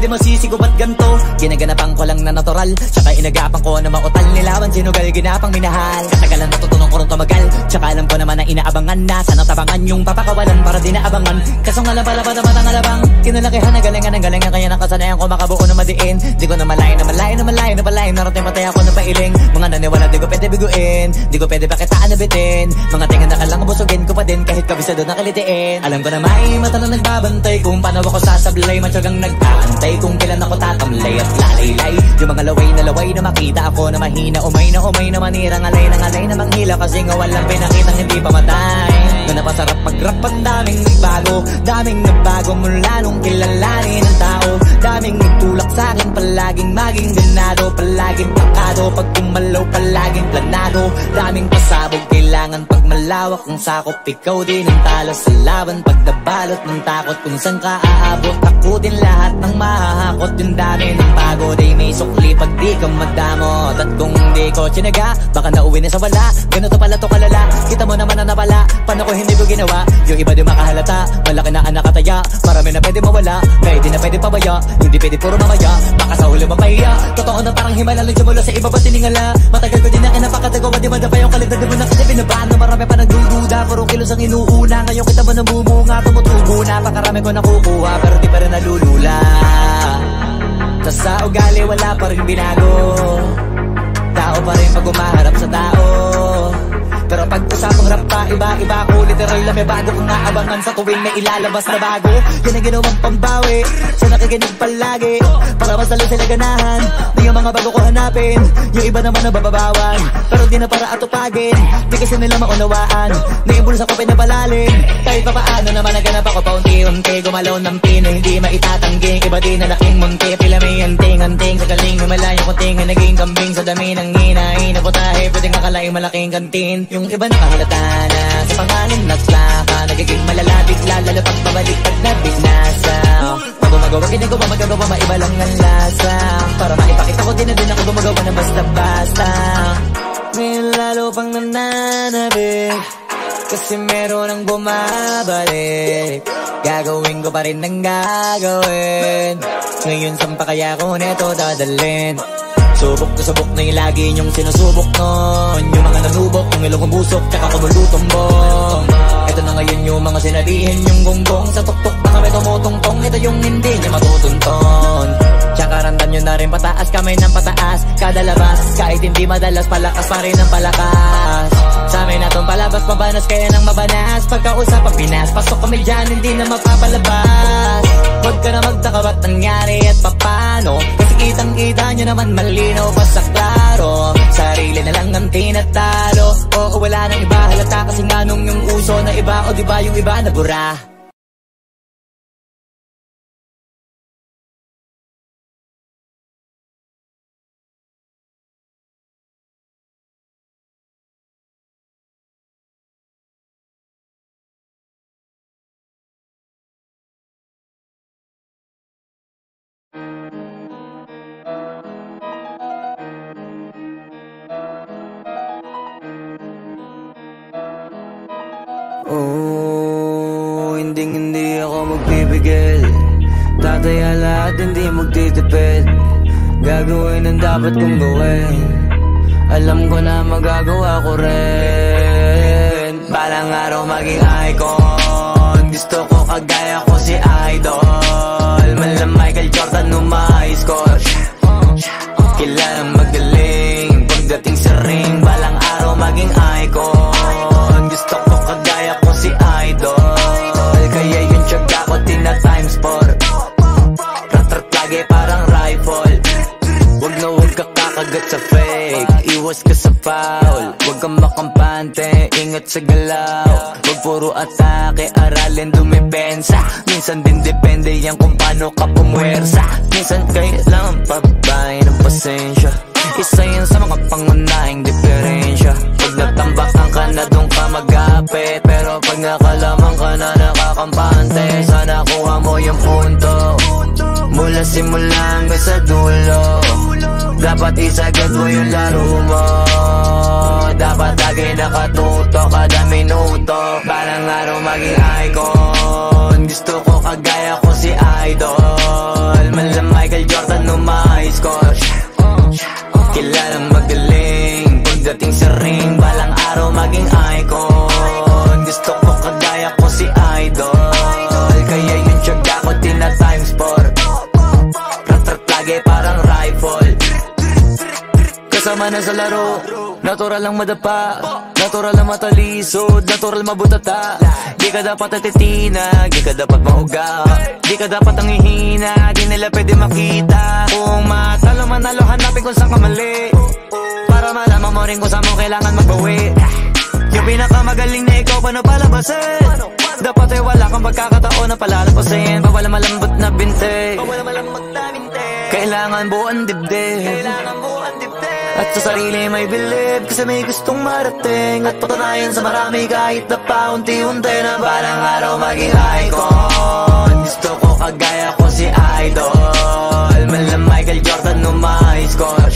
di masisi ko ba't ganto? Ginaganapan ko lang na natural, tsaka inagapan ko na mautal nilawan, sinugal ginapang minahal. Katagalan natutunan ko rin tumagal, tsaka alam ko naman na inaabangan na sana tabangan yung papakawalan para di naabangan. Kaso nga lang pala ba naman ang alabang kinalakihan na galingan ng galingan, kaya nakasanayan ko makabuo na madiin. Di ko na malayo na malayo na malayo na malayo, narating patay ako na pailing. Mga naniwala di ko pwede biguin, di ko pwede pakitaan na bitin. Mga tingan na kalang busugin ko pa din kahit kabisado na kalitiin. Alam ko na may mata na nagbabantay kung paano ako sasablay, matyagang nag-aantay kung kailan ako tatamlay at lalaylay. Yung mga laway na makita ako na mahina, umay na manira, ngalay na manghila, kasi nga walang pinakitang hindi pa matay. Na napasarap mag-rap, ang daming nagbago mula nung kilalanin ang tao. Daming nagtulak sa'kin, palaging maging ganado, palaging pakado, pag kumalaw palaging planado. Daming pasabog, kailangan pag malawak ang sakop, ikaw din ang talo sa laban. Pag nabalot ng takot kung saan ka aabot, ako din lahat ng mahahakot. Yung dami ng pagod ay may sukli pag di ka madamot. At kung di ko tsinaga, baka nauwi na sa wala. Ganito pala to kalala, kita mo naman na napala. Paano ko hindi ko ginawa? Yung iba di makahalata, malaki na anak kataya. Marami na pwede mawala, kaya di na pwede pabaya. Hindi pwede puro mamaya, baka sa huli mapahiya. Totoo na parang himala lang simula sa iba ba tiningala. Matagal ko din na kinapakatagawa, di madapa yung kalidad. Di mo na kasi binabaan na marami pa nagdududa. Puro kilos ang inuuna, ngayon kita mo namumunga. Tumutubo na, pakarami ko nakukuha, pero di pa rin nalulula. Tas sa ugali wala pa rin binago, tao pa rin pag umaharap sa tao. Pero pag usapang rap pa, iba-iba ko. Literal na may bago kong naabangan sa tuwing may ilalabas na bago. Yan ang ginawang pambawi sa nakikinig palagi, para mas lalo sila ganahan na yung mga bago ko hanapin. Yung iba naman nababawan, pero di na para atupagin. Di kasi nila maunawaan na yung bulsa ko pinapalalim. Kahit pa paano naman naganap ako paunti-unti, gumalaw ng pino, hindi maitatangging. Iba din na laking munti, pila may anting-anting. Sa galing humalayo ko tinga, naging kambing sa dami ng hinahin. Naputahe, pwedeng akalaing malaking kantin. Yung iba nakahalata na sa pangalan nagslaka, nagiging malala bigla, lalo pag pabalik pag nabinasa. Pag gumagawa, ginagawa, magagawa, maiba lang ang lasa. Para maipakita ko din na din ako gumagawa na basta-basta. Ngayon lalo pang nananabik, kasi meron ang bumabalik. Gagawin ko pa rin ang gagawin. Ngayon saan pa kaya ko neto dadalhin? Subok na subok na yung lagi niyong sinusubok nun. Yung mga nanubok, yung ilong busok, tsaka kumulutumbong. Ito na ngayon yung mga sinabihin yung gonggong. Sa tuktok na kami tumutungtong, ito yung hindi niya matutunton. Tsaka randan nyo na rin pataas, kamay ng pataas. Kada labas, kahit hindi madalas, palakas pa rin ang palakas. Sa amin na tong palabas, mabanas kaya nang mabanas. Pagkausap ang Pinas, pasok kami dyan, hindi na mapapalabas. Huwag ka na magtaka ba't nangyari at papano, kasi kitang-kita nyo naman malinaw pa sa klaro. Sarili na lang ang tinatalo, oo wala nang iba halata, kasi nga nung yung uso na iba, o diba yung iba na bura. Oh, hindi ako magpipigil. Tataya lahat, hindi magtitipid. Gagawin ang dapat kong gawin. Alam ko na magagawa ko rin. Balang araw maging icon. Gusto ko kagaya ko si Idol. Malam Michael Jordan nung ma-high score. Kilalang magaling pagdating sa ring. Balang araw maging icon. Gusto ko kagaya ko si Idol. Kaya yung tiyaga ko tina times 4. Rat-rat lagi parang rifle. Huwag ka kakagat sa fake. Iwas ka sa foul. Huwag kang makampante, ingat sa galaw. Huwag puro atake, aralin dumipensa. Minsan din depende yan kung paano ka pumwersa. Minsan kailangan pabahay ng pasensya. Isa yan sa mga pangunahing diferensya. Pag natambakan ka na doon ka mag-apit, pero pag nakalaman ka na nakakampante, sana kuha mo yung punto. Mula simula hanggang sa dulo, dapat isagad mo yung laro mo. Dapat lagi nakatuto kada minuto. Balang araw maging icon. Gusto ko kagaya ko si Idol. Malamay Michael Jordan no my score. Kilalang magaling pagdating sa ring, balang araw maging icon. Gusto ko kagaya ko si Idol, kaya yung tiyaga ko tina times 4. Rat-rat lagi parang rifle. Kasama na sa laro, natural lang madapa, natural lang matalisod, natural mabutata. Di ka dapat atitina, di ka dapat mauga, di ka dapat ang ihina, di nila pwede makita. Kung matalo manalo, hanapin kung saan ka mali, para malaman mo rin kung saan mo kailangan magbawi. Yung pinakamagaling na ikaw, paano palabasin? Dapat ay wala kang pagkakataon na palalabasin. Bawala malambot na binte, kailangan buuan dibdib, at sa sarili may bilib, kasi may gustong marating at patunayan sa marami kahit na paunti-unti na balang araw maging icon. Gusto ko kagaya ko si Idol, mala Michael Jordan no my score.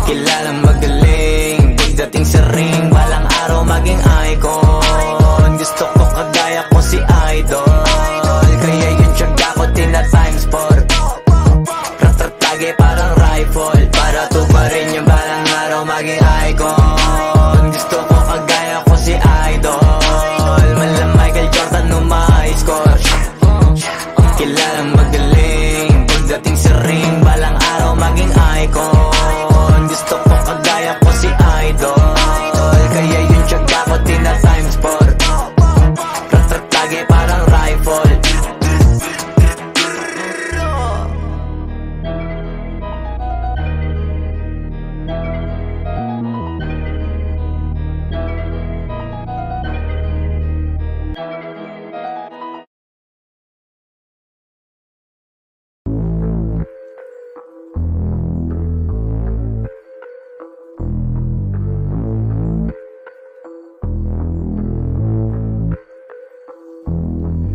Kilalang magaling pagdating sa ring, balang araw maging icon. Gusto ko kagaya ko si Idol, kaya yung tiyaga ko tina times 4. Rat-rat lagi parang rifle, para tuparin yung balang araw maging icon. Gusto ko kagaya ko si Idol, mala Michael Jordan no my score. Kilalang magaling pagdating sa ring, balang araw maging icon. Gusto ko kagaya ko si Idol, kaya yung tiyaga ko tina times 4. Rat-rat lagi parang rifle.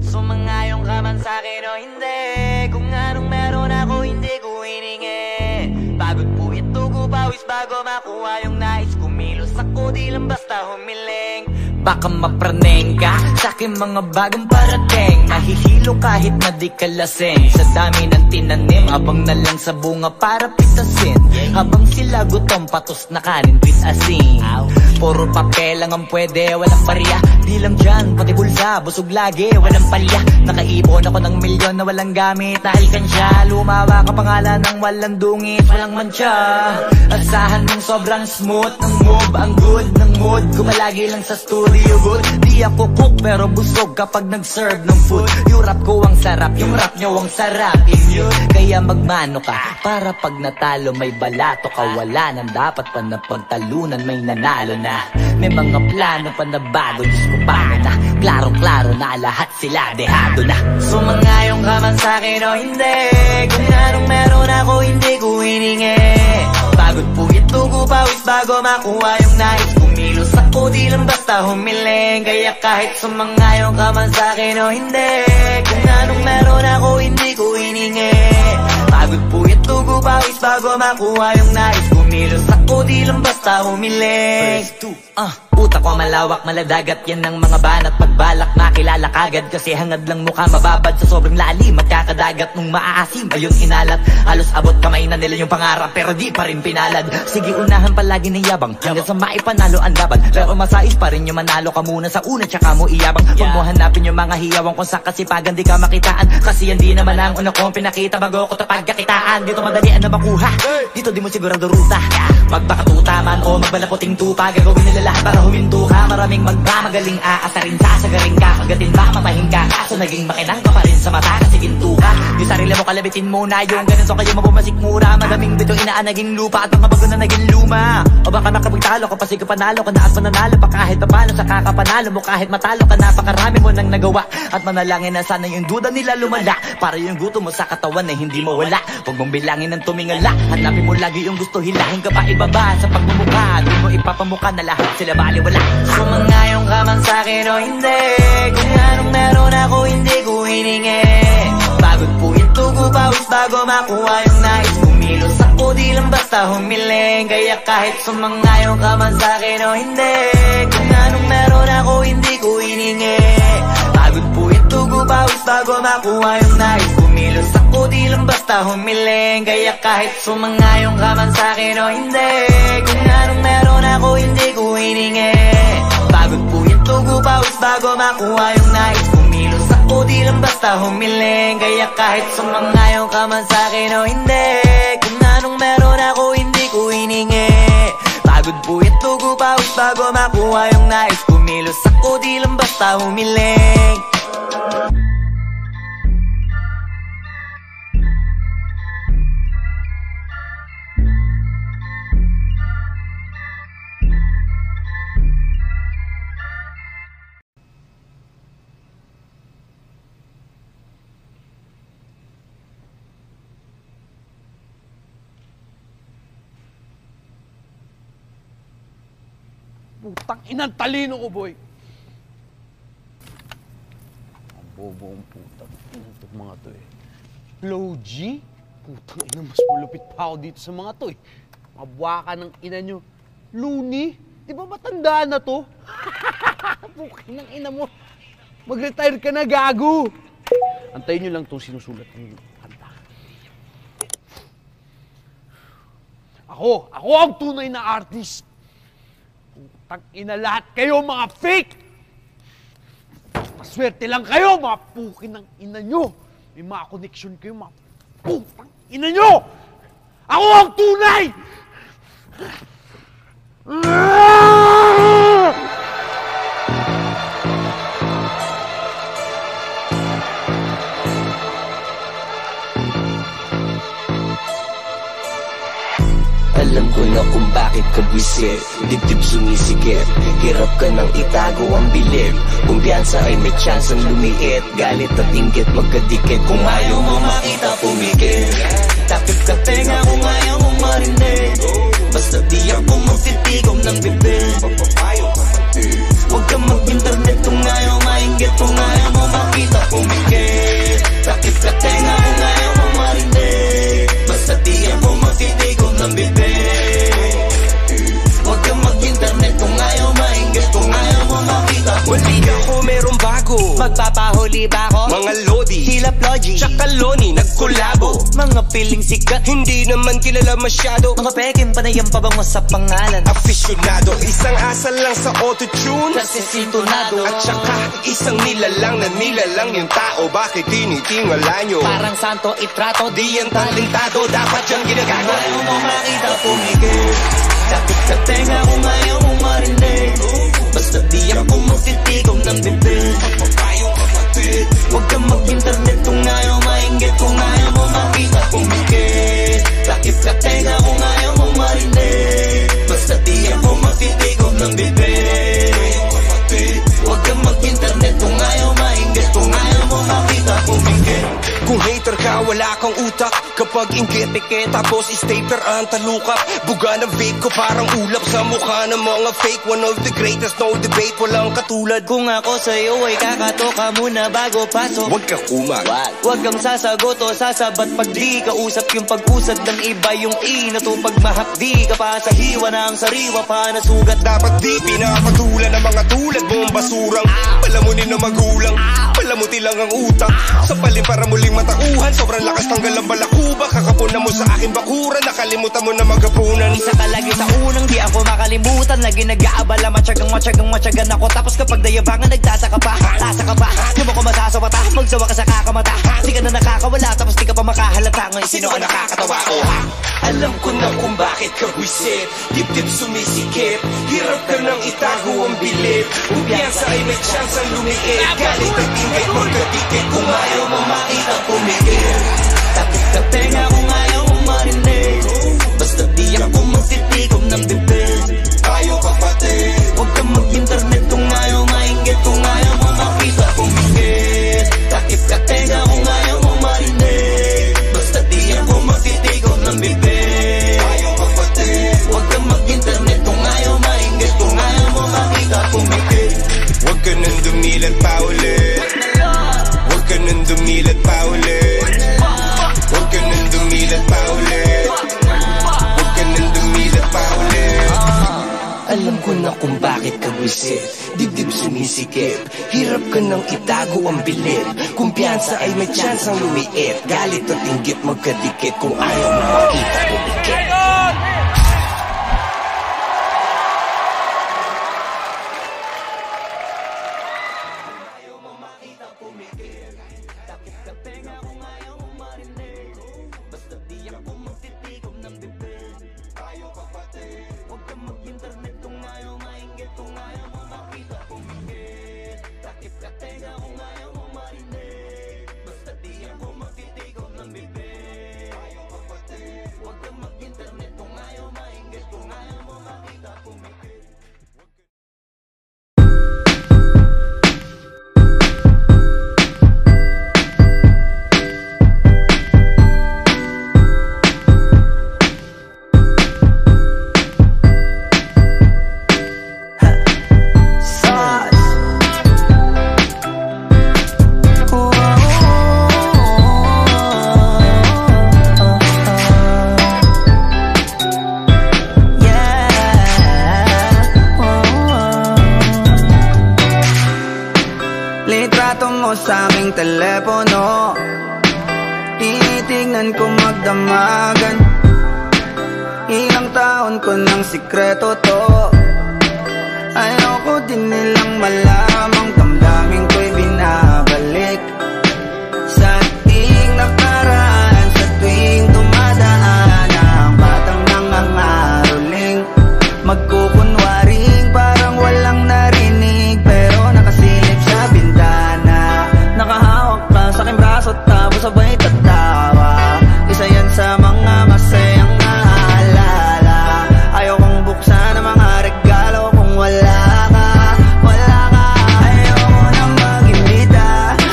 Sumangayong ka man sa'kin o hindi, kung anong meron ako hindi ko hiningi. Pagod po ito ko pawis bago makuha yung nais. Kumilos ako di lang basta humiling. Baka mapraneng ka sa'kin mga bagong parating, mahihilo kahit na di ka lasing. Sa dami ng tinanim, abang na lang sa bunga para pitasin. Habang sila gutom, patos na kanin with asin. Puro papel lang ang pwede, walang barya. Di lang dyan, pati bulsa, busog lagi, walang palya. Nakaipon ako ng milyon na walang gamit na alkansya. Lumawa ka pangalan ng walang dungit, walang mancha. Asahan mong sobrang smooth ng move, ang good ng mood. Kumalagi lang sa studio good. Di ako cook pero busog kapag nag-serve ng food. Yung rap ko ang sarap, yung rap nyo ang sarap. Immune, kaya magmano ka para pag natalo may balato ka. Wala nang dapat pa na pagtalunan, may nanalo na. May mga plano pa na bago, Diyos ko paano na. Klaro-klaro na lahat sila dehado na. Sumangayong ka man sa'kin o hindi, kung anong meron ako hindi ko hiningi. Pagod po ito ko pawis bago makuha yung nais. Kumilos ako di lang basta humiling, kaya kahit sumangayong ka man sa'kin o hindi, kung anong meron ako hindi ko hiningi. Pagod po ito ko pawis bago makuha yung nais. Kumilos ako di lang basta humiling. Utak ko malawak, maladagat yan ng mga banat. Pagbalak makilala kagad, kasi hangad lang mukha mababad. Sa sobrang lalim, magkakadagat nung maaasim ayun inalat. Halos abot kamay na nila yung pangarap, pero di pa rin pinalad. Sige unahan palagi ng yabang, hanggang sa maipanalo ang laban. Pero masais pa rin yung manalo ka muna sa una, tsaka mo iyabang. Huwag mo hanapin yung mga hiyawang kung sa kasipagan di ka makitaan. Kasi yan di naman ang una kong pinakita bago ko tapagkakitaan. Dito madalian na makuha, dito di mo sigurado ruta. Magbakatuta man o magbalaputing tupa, gagawin nila lahat para huminto ka. Maraming magmamagaling aasarin, sasagaring ka, kagatin ba mamahin ka. Kaso naging makinang ka pa rin sa mata kasi ginto ka. Yung sarili mo kalabitin muna, yung ganun so kayo mabumasik mura. Madaming bito inaan naging lupa at mga bago na naging luma. O baka nakapagtalo ka pa sige panalo ka na at mananalo pa kahit papalo sa kakapanalo mo. Kahit matalo ka napakarami mo nang nagawa, at manalangin na sana yung duda nila lumala, para yung gutom mo sa katawan na hindi mo wala. Huwag mong bilangin ng tumingala, hanapin mo lagi yung gusto, hilahin ka pa ibaba sa pagmumukha. Doon mo ipapamukha na lahat sila baliwala. Sumangayong ka man sa'kin o hindi, kung anong meron ako hindi ko hiningi. Pagod po ito ko pawis bago makuha yung nais. Kumilos ako di lang basta humiling, kaya kahit sumangayong ka man sa'kin o hindi, kung anong meron ako hindi ko hiningi. Pagod po ito ko pawis bago makuha yung nais. Kumilos ako di lang basta basta humiling. Kaya kahit sumangayong ka man sa'kin o hindi, kung anong meron ako hindi ko hiningi. Pagod po yung tugo pawis bago makuha yung nais. Kumilos ako di lang basta humiling. Kaya kahit sumangayong ka man sa'kin o hindi, kung anong meron ako hindi ko hiningi. Pagod po yung tugo pawis bago makuha yung nais. Kumilos ako di lang basta humiling. Putang inang talino ko, boy. Ang bobo ang putang inang itong mga to eh. Flow G? Putang ina, mas malupit pa ako dito sa mga to eh. Mabwaka ng ina nyo. Looney? Di ba matanda na to? Pukin ng ina mo. Mag-retire ka na, gago. Antayin nyo lang itong sinusulat ng kanta. Ako ang tunay na artist. Putang ina lahat kayo, mga fake! Maswerte lang kayo, mga pukin ng ina nyo. May mga connection kayo, mga putang ina nyo! Ako ang tunay! Alam ko na kung bakit ka buwisit, dibdib sumisikip. Hirap ka nang itago ang bilib. Kumpiyansa ay may chance ang lumiit. Galit at inggit magkadikit. Kung ayaw mo makita pumikit. Takip ka tenga kung ayaw mo marinig. Basta di ako magtitigom ng bibig. Huwag ka mag-internet kung ayaw mainggit. Kung ayaw mo makita pumikit. Takip ka tenga kung ayaw mo marinig. Basta di ako magtitigom ng bibig. Huwag kang mag-internet kung ayaw mainggit. Kung ayaw mo makita pumikit. Ako merong bago. Magpapahuli ba ako? Mga lodi, Sila Plogy, tsaka Loni, nagkolabo. mga piling sikat, Hindi naman kilala masyado. mga peking panayang pabango sa pangalan. Afisyonado, isang asal lang sa auto-tune. Kasi sintonado, At saka isang nilalang na nilalang yung tao. Bakit tinitingala nyo? parang santo itrato. Di yan talentado, dapat yung ginagawa. Ayaw mo makita pumikit. Takip ka tenga kung ayaw mo marinig. Basta di ako magtitigom ng bibig. Huwag kang mag-internet kung ayaw mainggit. Kung ayaw mo makita pumikit. Takip ka tenga kung ayaw mo marinig. Basta di ako magtitigom ng bibig. Huwag kang mag-internet kung ayaw mainggit. Kung ayaw mo makita pumikit. Kung hater ka, wala kang utak. Kapag inggit, tapos stapler ang talukap. Buga ng vape ko parang ulap sa mukha ng mga fake. One of the greatest, no debate, walang katulad. Kung ako sa'yo ay kakatoka muna bago pasok. Huwag ka kumag. Huwag kang sasagot o sasabat pag di kausap yung pag-usad ng iba yung inato pag mahapdi ka pa sa hiwa ng sariwa pa na sugat. Dapat di pinapatulan ng mga tulad mong basurang palamunin na magulang. Palamuti lang ang utak sa palim para muling matauhan. Sobrang lakas tanggal ang balakuba. Kakapunan mo sa aking bakuran. Nakalimutan mo na magapunan. Isa ka lagi sa unang di ako makalimutan. Lagi nag-aabala, matyagang ako. Tapos kapag dayabangan nagtataka pa. Asa ka ba? Di mo ko masasawa ta. Magsawa ka sa kakamata. Di ka na nakakawala tapos di ka pa makahalata. Ngayon sino ka nakakatawa ko? Alam ko na kung bakit ka buwisit. Dibdib sumisikip. Hirap ka nang itago ang bilib. Kumpiyansa ay may chance ang lumiit. Galit at ingay magkadikit. Kung ayaw mo makita pumikit. Takip ka tenga kung ayaw mo marinig. Basta di ako magtitigom ng bibig. Tayo kapatid. Huwag kang mag-internet kung ayaw mainggit. Kung ayaw mo makita pumikit. Takip ka tenga kung ayaw mo marinig. Basta di ako magtitigom ng bibig. Tayo kapatid. Huwag kang mag-internet kung ayaw mainggit. Kung ayaw mo makita pumikit. Huwag ka nang dumilat pa ulit. Huwag ka nang dumilat pa ulit. bakit ka wisit. Dibdib sumisikip, hirap ka nang itago ang bilib. Kumpiyansa ay may chance ang lumiit. Galit at inggit magkadikit, kung ayaw mo makita pumikit. Litrato mo sa aming telepono, tinitingnan ko magdamagan. Ilang taon ko ng sikreto to, ayoko din nilang malamang damdamin ko'y binabalik. Sa ating nakaraan, sa tuwing dumadaan ang batang nangangaroling, magkukunwaring parang walang narinig, pero nakasilip sa bintana. Nakahawak ka sa aking braso tapos sabay tatawa. Isa yan sa mga masayang naalala. Ayokong buksan ang mga regalo kung wala ka, wala ka. Ayoko nang mag-imbita,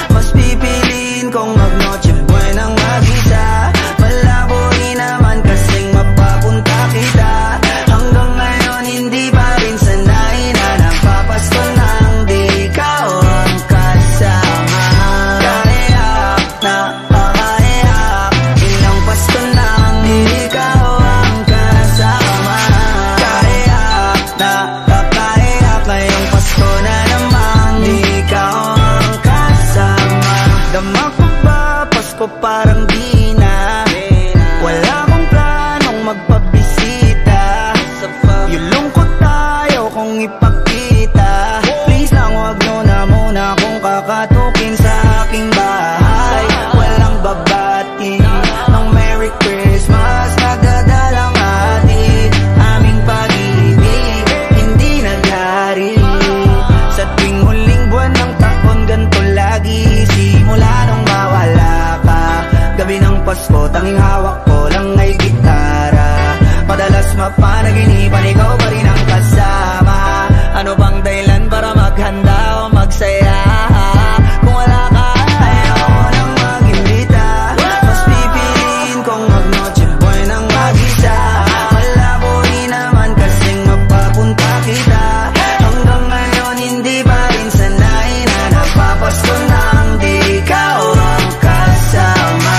mas pipiliin kong mag-noche buenang mag-isa. Malabo rin naman kasing mapapunta kita. Hanggang ngayon hindi pa rin sanay na napapasko nang di ikaw ang kasama. Kaiyak na pakaiyak, ilang Pasko nang di ikaw ang kasama. Kaiyak na pakaiyak, ngayong Pasko na namang di ikaw ang kasama. Dama ko ba Pasko parang di na, wala akong planong magpabisita. Yung lungkot tayo kung ipakita. Please lang wag nyo na muna kung kakatukin sa aking bahay. Walang babati ng Merry Christmas, nagdadalang hatid. Aming pag-ibig hindi naghari. Sa tuwing huling buwan ng taon ganito lagi, simula nung mawala ka. Gabi ng Pasko tanging hawak ko lang ay gitara. Madalas mapanaginipan ikaw pa rin ang kasama. Ano bang dahilan para maghanda o magsaya? Kung wala ka, ayoko nang mag-imbita, mas pipiliin kong mag-noche buenang mag-isa. Malabo rin naman kasing mapapunta kita. Hanggang ngayon hindi pa rin sanay na napapasko nang di ikaw ang kasama.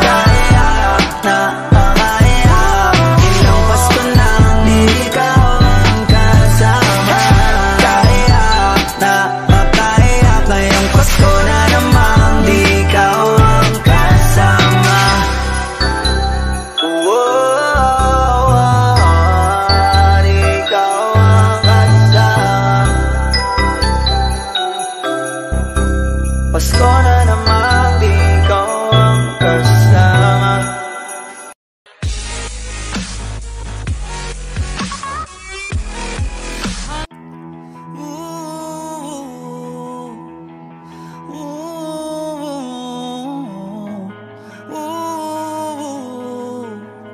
Kaiyak na pakaiyak, ilang Pasko nang di ikaw ang kasama. Kaiyak na pakaiyak, ngayong Pasko na namang di ikaw ang kasama. Di ikaw ang kasama. Pasko na namang di ikaw ang kasama.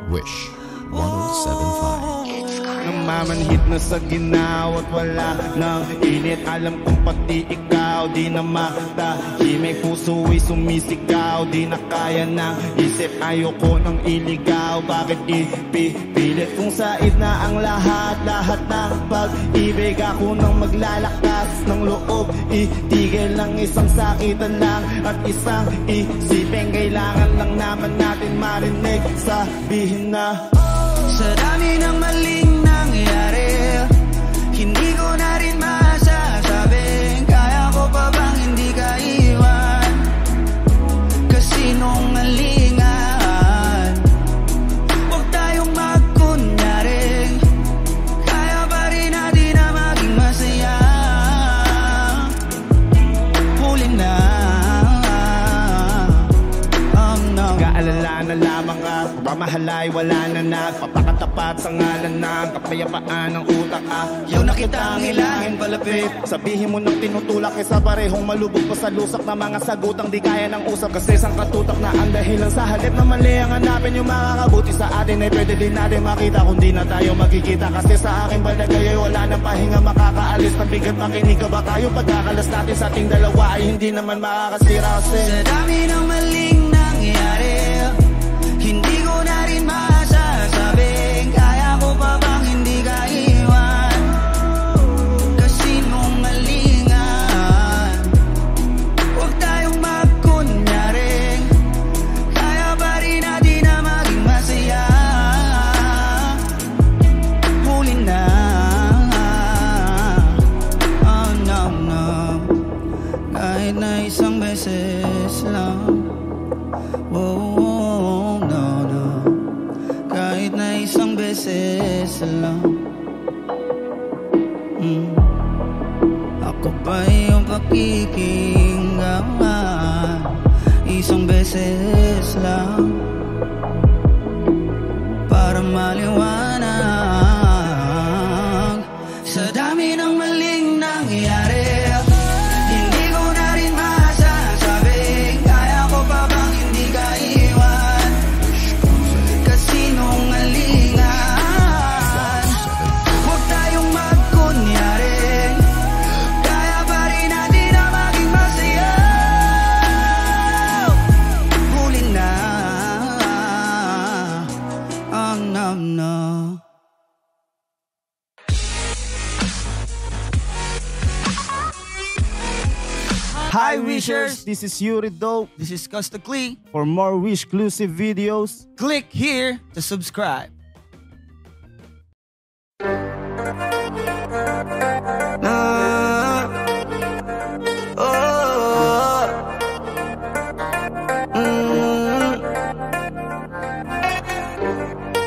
Wish 107.5. Namamanhid na sa ginaw at wala nang init. Alam kong pati ikaw di na matahimik. Puso ay sumisigaw, di na kaya ng isip. Ayoko nang iligaw, bakit ipipilit? Kung said na ang lahat ng pag-ibig. Ako nang maglalakas ng loob, itigil lang isang sakitan lang at isang isipin. Kailangan lang naman natin marinig, sabihin na Sa dami ng maling nangyari, hindi ko na rin lamang ka. Pagmamahalay wala na nagpapakatapat sa ngalan ng kapayapaan ng utak Yaw na kita ang ilangin palapit. Sabihin mo nang tinutulak kaysa parehong malubog pa sa lusak na mga sagutang di kaya ng usap. Kasi isang katutak na ang dahilan sa halip na mali ang hanapin yung makakabuti sa atin ay pwede din natin makita kung di na tayo magkikita. Kasi sa akin balagay ay wala nang pahinga makakaalis ng bigat. Makinig ka ba tayo pagkakalas natin sa ating dalawa ay hindi naman makakasira. Kasi sa dami ng maling nangyari, hindi ko na rin masasabing kaya ko pa bang hindi ka iwan. Kasi nung malingan, huwag tayong magkunyaring kaya pa rin natin na maging masaya. Huli na, oh no no, kahit na isang beses lang. Oh, no, no. Kahit na isang beses lang. Ako pa yung pakikinggan. Isang beses lang para maliwanag. Sa dami ng maling nangyari, Hi Wishers, this is Yuri Dope. This is Costa Clee. For more Wish-clusive videos, Click here to subscribe.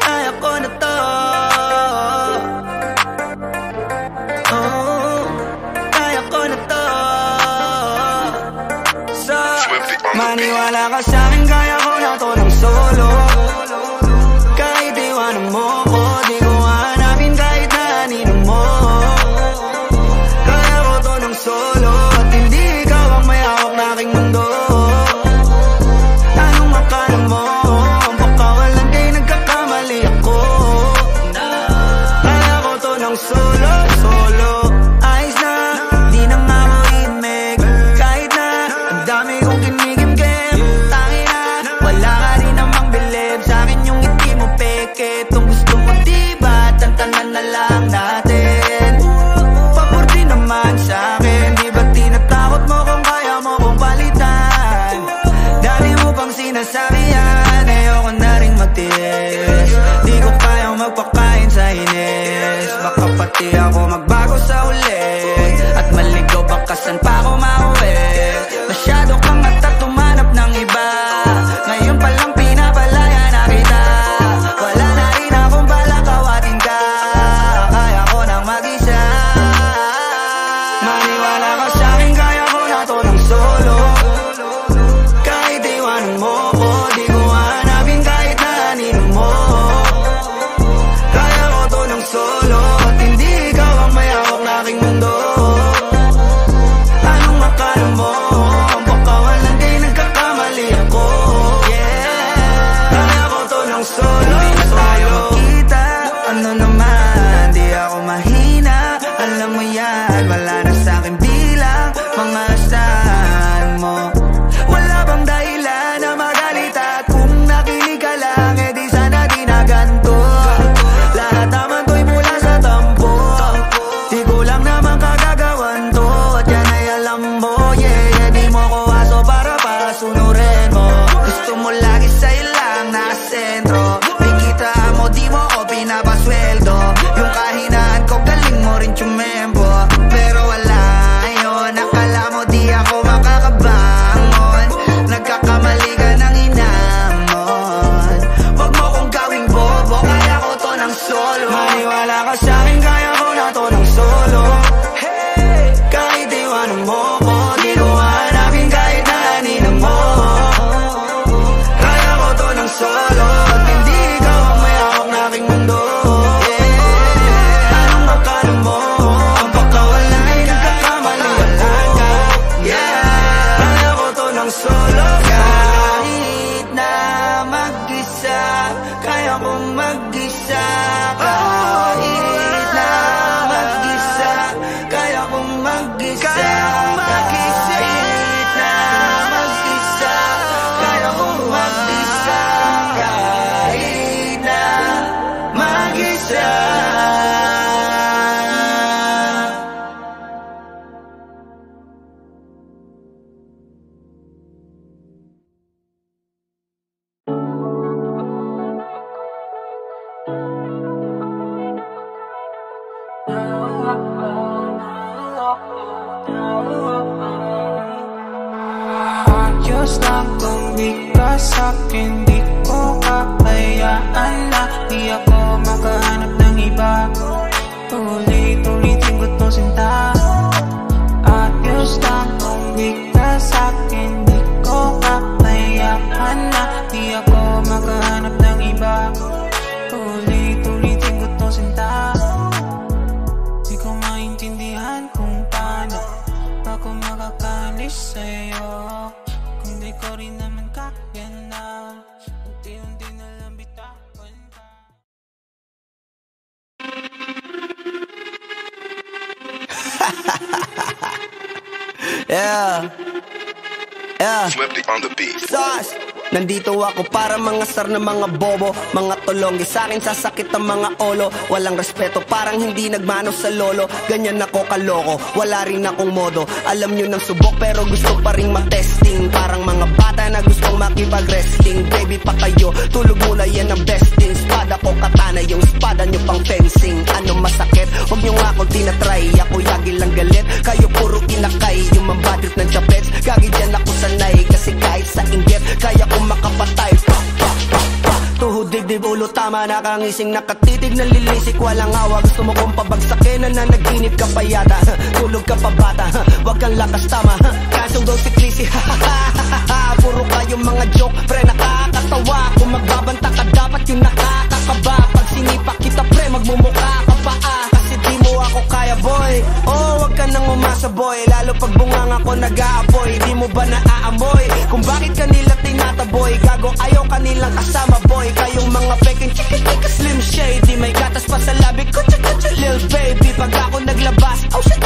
Kaya ko na to. Kaya ko na to. Maniwala ka sa'kin, kaya ko na to ng solo. Kahit iwanan mo ko, di ko hanapin kahit na anino mo. Kaya ko to ng solo, at hindi ikaw ang may hawak na aking mundo. Anong akala mo, baka walang kay nagkakamali ako. Kaya ko to ng solo, solo. Ayos na, di na nga ako imig. Kahit na, ang dami kong kinig. Wala ka rin namang bilib sa'kin yung hindi mo peke. Kung gusto mo diba, tantanan na lang natin. Pabordi naman sa'kin, di ba tinatakot mo kung kaya mo kong palitan? Dali mo pang sinasabi yan, ayoko na rin magtiis. Di ko kayang magpakain sa inis. Baka pati ako magbago sa uli, at maligaw baka saan pa ako mauwi. Masyado kang at tumanap ng iba, ngayon palang pinapalaya na kita. Wala na rin akong balak kawatin ka, kaya ko nang mag-isa. Maniwala ka sa'kin, kaya ko na to ng solo. Kahit iwanan mo ko, di ko hanapin kahit na anino mo. Kaya ko to ng solo, at hindi ikaw ang may hawak na aking mundo. Anong akala mo, baka walang kay nagkakamali ako. Solo, solo. Kita, ano naman, di ako mahina. Alam mo yan, wala na sa'kin bilang mga asahan mo. Wala bang dahilan na magalit, at kung nakinig ka lang, eh di sana di na ganito. Lahat naman to'y mula sa tampo, di ko lang naman kagagawan to. At yan ay alam mo, yeah, di mo ko aso para pasunurin mo. Gusto mo lagi sa'yo lang na sentro, di kita mo, di mo ko pinapasweldo. kaya kong mag-isa. Kahit na mag-isa, kaya kong mag-isa. Kahit na mag-isa, kaya kong mag-isa. Kahit na mag-isa. Ayos lang kung di ka sa'kin, di ko kakayaan na di ako makahanap ng iba. Ulit-ulitin ko to sinta. Ayos lang kung di ka sa'kin, di ko kakayaan na di ako makahanap ng iba. Ulit-ulitin ko to sinta. Di ko maintindihan kung paano ako makakalis sa'yo. Kung di ko rin naman kaya na unti-unti na lang bitawan ka. Yeah. Swifty on the beat. Sauce. Nandito ako para mga sar na mga bobo, mga tolonggi sa'kin sasakit ang mga olo. Walang respeto, parang hindi nagmano sa lolo. Ganyan ako kaloko, wala rin akong modo. Alam nyo ng subok pero gusto pa rin matesting. Parang mga bata na gustong makipag-wrestling. Baby pa kayo, tulog muna yan ang besting. Spada ko katana, yung spada nyo pang fencing. Ano masakit? Huwag nyo nga ako tinatry. Ako yagi lang galit, kayo puro inakay. Yung mambadrit ng chapets, gagi dyan ako sanay. Kasi kahit sa inggit, kaya ko makapatay. Tuhod, dibdib, ulo, tama. Nakangising, nakatitig, nalilisik. Walang awa, gusto mo kong pabagsakin. Nananaginip ka pa yata. Tulog ka pa bata, wag kang lakas tama. Kasong daw si Clissy. Puro kayong mga joke, pre, nakakatawa. Kung magbabanta ka, dapat yung nakakakaba. Pag sinipa kita, pre, magmumukha ka pa. Kasi di mo ako kaya, boy. Oh, wag ka nang umasa, boy. Lalo pag bungang ako nag-aapoy. Di mo ba naaamoy kung bakit kanila tinataboy? Gago, ayaw kanilang kasama, boy. Kayong mga peking chika-chika slim shady. May gatas pa sa labi ko, chika-chika lil baby. Pag ako naglabas, oh shit,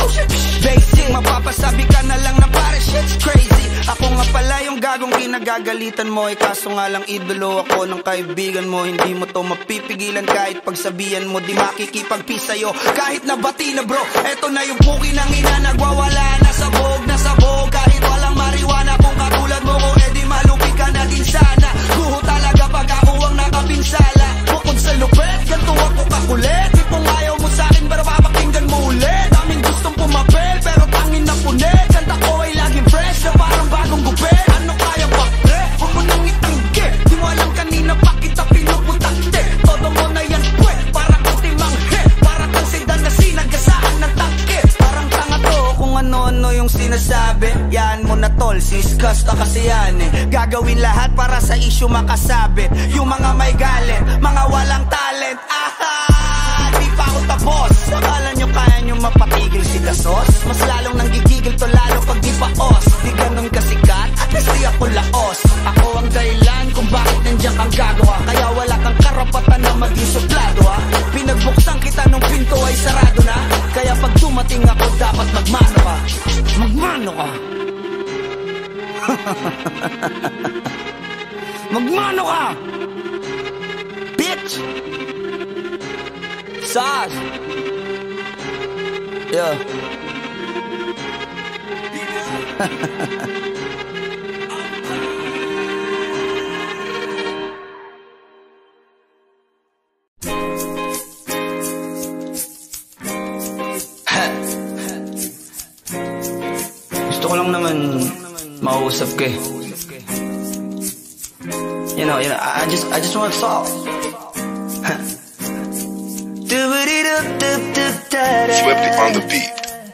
basic. Mapapasabi ka na lang na pare, shit's crazy. Ako nga pala yung gagong kinagagalitan mo. Kaso nga lang idolo ako ng kaibigan mo. Hindi mo to mapipigilan kahit pagsabihan mo. Di makikipagpis sa'yo kahit nabati na bro. Eto na yung puki ng ina, nagwawala na sabog. Kahit walang mariwana, kung katulad mo ko, edi malupi ka na din sana. Guho talaga pag ako ang nakapinsala. Bukod sa lupet, ganito ako kakulit. Tipong ayaw mo sa'kin, pero papakinggan mo ulit. Daming gustong pumapel, pero tangin na punit. Kanta ko ay laging fresh, na parang bagong gupit. Ano kaya ba, pre? Huwag mo nang itanggi. Di mo alam kanina pa kita pinuputakte. Todo mo na yan, pwe, para kang timanghe. Para kang sedan na sinagasaan ng tangke. Parang tanga to kung ano-ano yung sinasabi. Yan mo na tol, siskas na kasi yan eh. Gagawin lahat para sa issue makasabit. Yung mga may galit, mga walang talent. Di pa ako tapos. Akala nyo kaya nyo mapatigil si Gasos? Mas lalong nanggigigil to lalo pag di pa os. Di ganun kasikat, at least di ako laos. Ako ang dahilan kung bakit nandiyan kang gagawa. Kaya wala kang karapatan na maging suplado ha. Pinagbuksan kita nung pinto ay sarado na. Kaya pag dumating ako dapat magmano ka. Magmano ka. Magmano ka, bitch. Sas. Yeah. Gusto ko lang naman mausap ka eh. You know, I just want to talk. Swifty on the beat.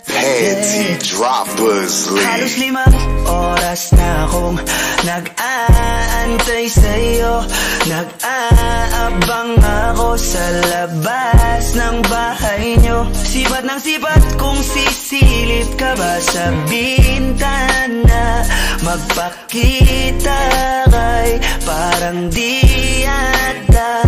Panty droppers lead. Halos 5 oras na akong nag-aantay sa'yo. Nag-aabang ako sa labas ng bahay nyo. Sipat ng sipat kung sisilip ka ba sa bintana. Magpakita kay parang di ata.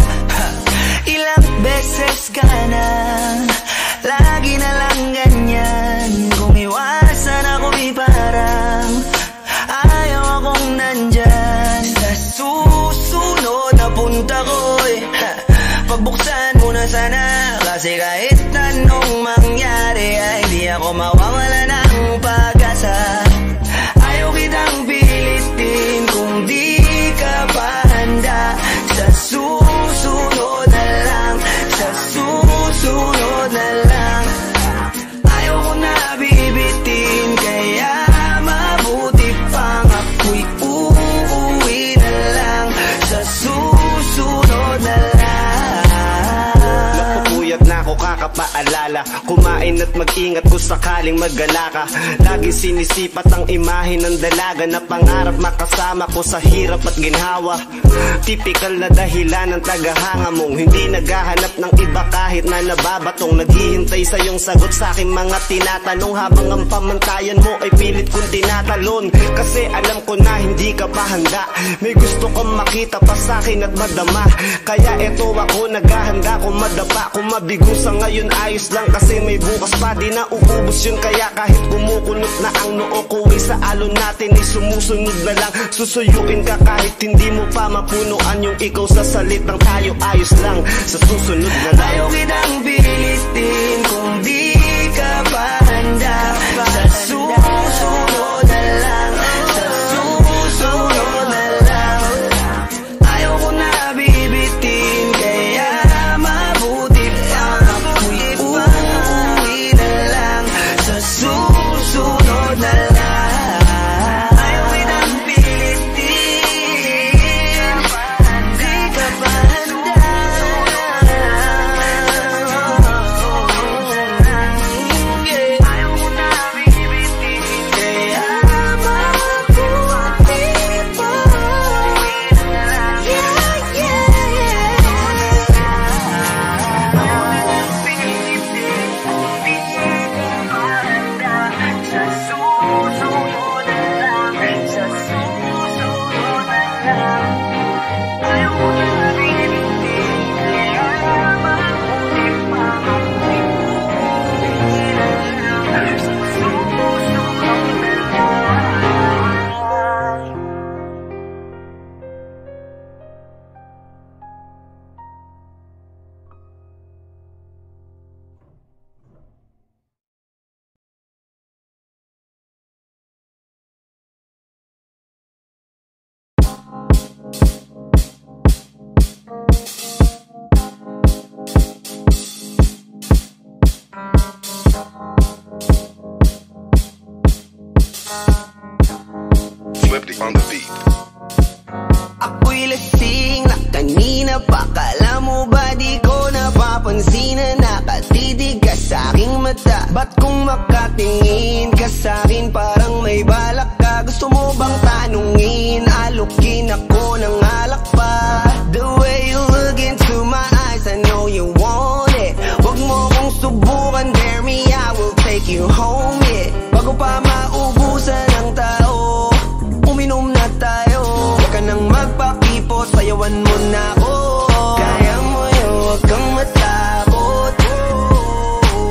Sa susunod na lang, sa susunod na lang. Ayaw ko na bibitin, kaya mabuti pang ako'y uuwi na lang. Sa susunod na lang. Napupuyat na ako kakapaalala, kumain at mag-ingat kung sakaling maggala ka. Lagi sinisipat ang imahe ng dalaga na pangarap makasama ko sa hirap at ginhawa. Typical na dahilan ng tagahanga mong hindi naghahanap ng iba kahit na nababatong. Naghihintay sa iyong sagot sa aking mga tinatanong, habang ang pamantayan mo ay pilit kong tinatalon. Kasi alam ko na hindi ka pa handa, may gusto kang makita pa sa akin at madama. Kaya eto ako naghahanda, kung madapa, kung mabigo sa ngayon ayos lang, kasi may bukas pa, di na uubos yun. Kaya kahit kumukunot na ang noo ko, sa alon natin ay sumusunod na lang. Susuyuin ka kahit hindi mo pa mapunuan yung ikaw sa salitang tayo ayos lang. Sa susunod na lang. Ayaw kitang pilitin kung di ka pa handa. Sa susunod na lang, sa susunod na lang. Ayaw ko na bibitin, kaya mabuti pa ako'y uuwi na lang. Sa susunod na lang. Ayaw kitang pilitin, di ka pa handa. Ayaw ko na bibitin, kaya mabuti pa uuwi na lang. Swifty on the beat. Ako'y lasing na kanina pa, kala mo ba di ko napapansin na nakatitig ka sa aking mata? Ba't kung makatingin ka sa akin parang may balak ka? Gusto mo bang tanungin? Alukin ako ng alak pa. The way you look into my eyes, I know you want it. Wag mo kong subukan, dare me, I will take you home, yeah. Bago pa maubusan ng tao, uminom na tayo. Huwag ka nang magpakipot, sayawan mo na ako. Kaya mo yun, huwag kang matakot.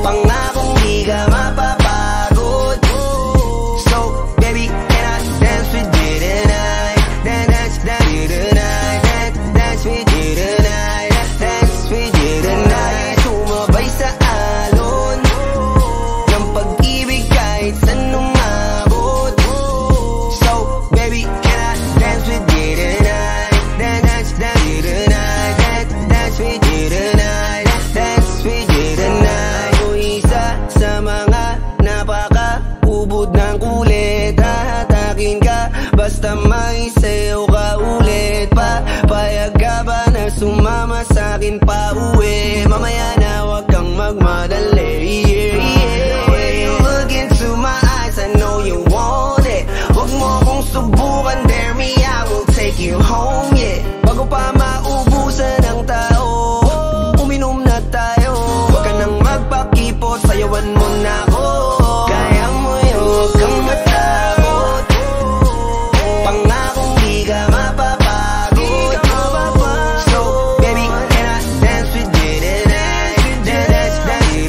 Pangakong di ka mapapagod. So, baby, can I dance with you tonight? Dance with you tonight. Dance with you tonight. Dance with you tonight. Sumabay sa alon ng pag-ibig kahit saan umabot. So, baby, can I dance with you tonight? Dance with you tonight. Dance with you tonight. Dance with you tonight. O isa sa mga napaka-ubod ng kulit, hahatakin ka basta may sayo ka ulit. Papayag ka ba na sumama sa'kin pa uwi? Mamaya na wag kang magmadali, yeah, yeah. The way you look into my eyes, I know you want it. Wag mo kong subukan, dare me, I will take you home, yeah. Bago pa maubusan ng tao, uminom na tayo. Wag ka nang magpakipot, sayawan mo na ako. Kaya mo yun, huwag kang matakot. Pangakong di ka mapapagod. So, baby, can I dance with you tonight? Dance with you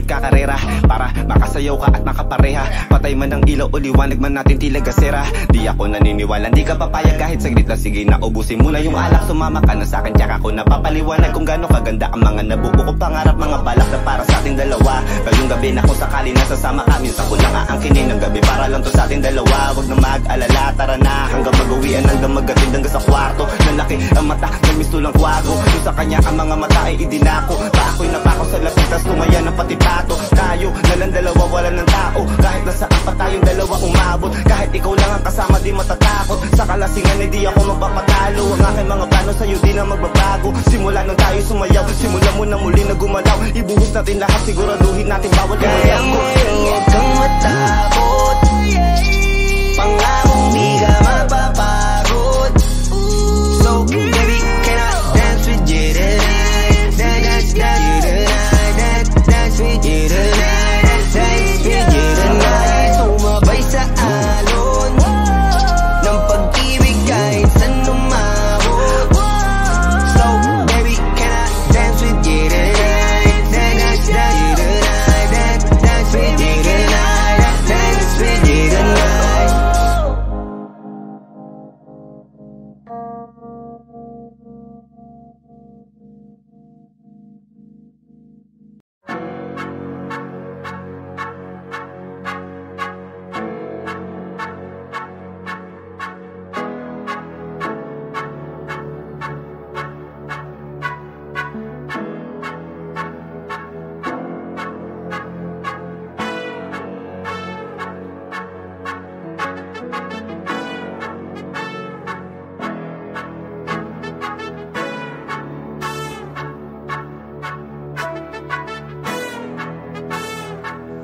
sulit kakarera para makasayaw ka at makapareha. Patay man ang ilaw o liwanag man natin tila gasera. Di ako naniniwala, di ka papayag kahit saglit lang. Sige na, ubusin mo na yung alak, sumama ka na sa'kin. Tsaka ako napapaliwanag kung gaano kaganda ang mga nabuo kong pangarap. Mga balak na para sa ating dalawa. Ngayong gabi na kung sakali nasasama ka, minsan ko lang aangkinin ng gabi para lang to sa ating dalawa. Huwag na mag-alala, tara na hanggang mag-uwian, hanggang maggatid hanggang sa kwarto. Nalaki ang mata, nagmisto lang kwago. Yung sa kanya ang mga mata ay idinako. Ako'y napako sa lapit, tas tumaya ng pati pato. Tayo nalang dalawa, wala ng tao. Kahit nasaan pa tayong dalawa umabot. Kahit ikaw lang ang kasama, di matatakot. Sa kalasingan ay di ako magpapatalo. Ang aking mga plano sa'yo di na magbabago. Simula nung tayo sumayaw, simula mo na muli na gumalaw. Ibuhos natin lahat, siguraduhin natin bawat kaya mo yun, huwag kang matakot. Pangakong di ka mapapagod. So baby, can I dance with you tonight? Dance with you tonight. Dance with you tonight. Sumabay sa alon ng pag-ibig kahit saan lumabot. So baby, can I dance with you tonight? Dance with you tonight. Dance with you tonight. Dance with you tonight.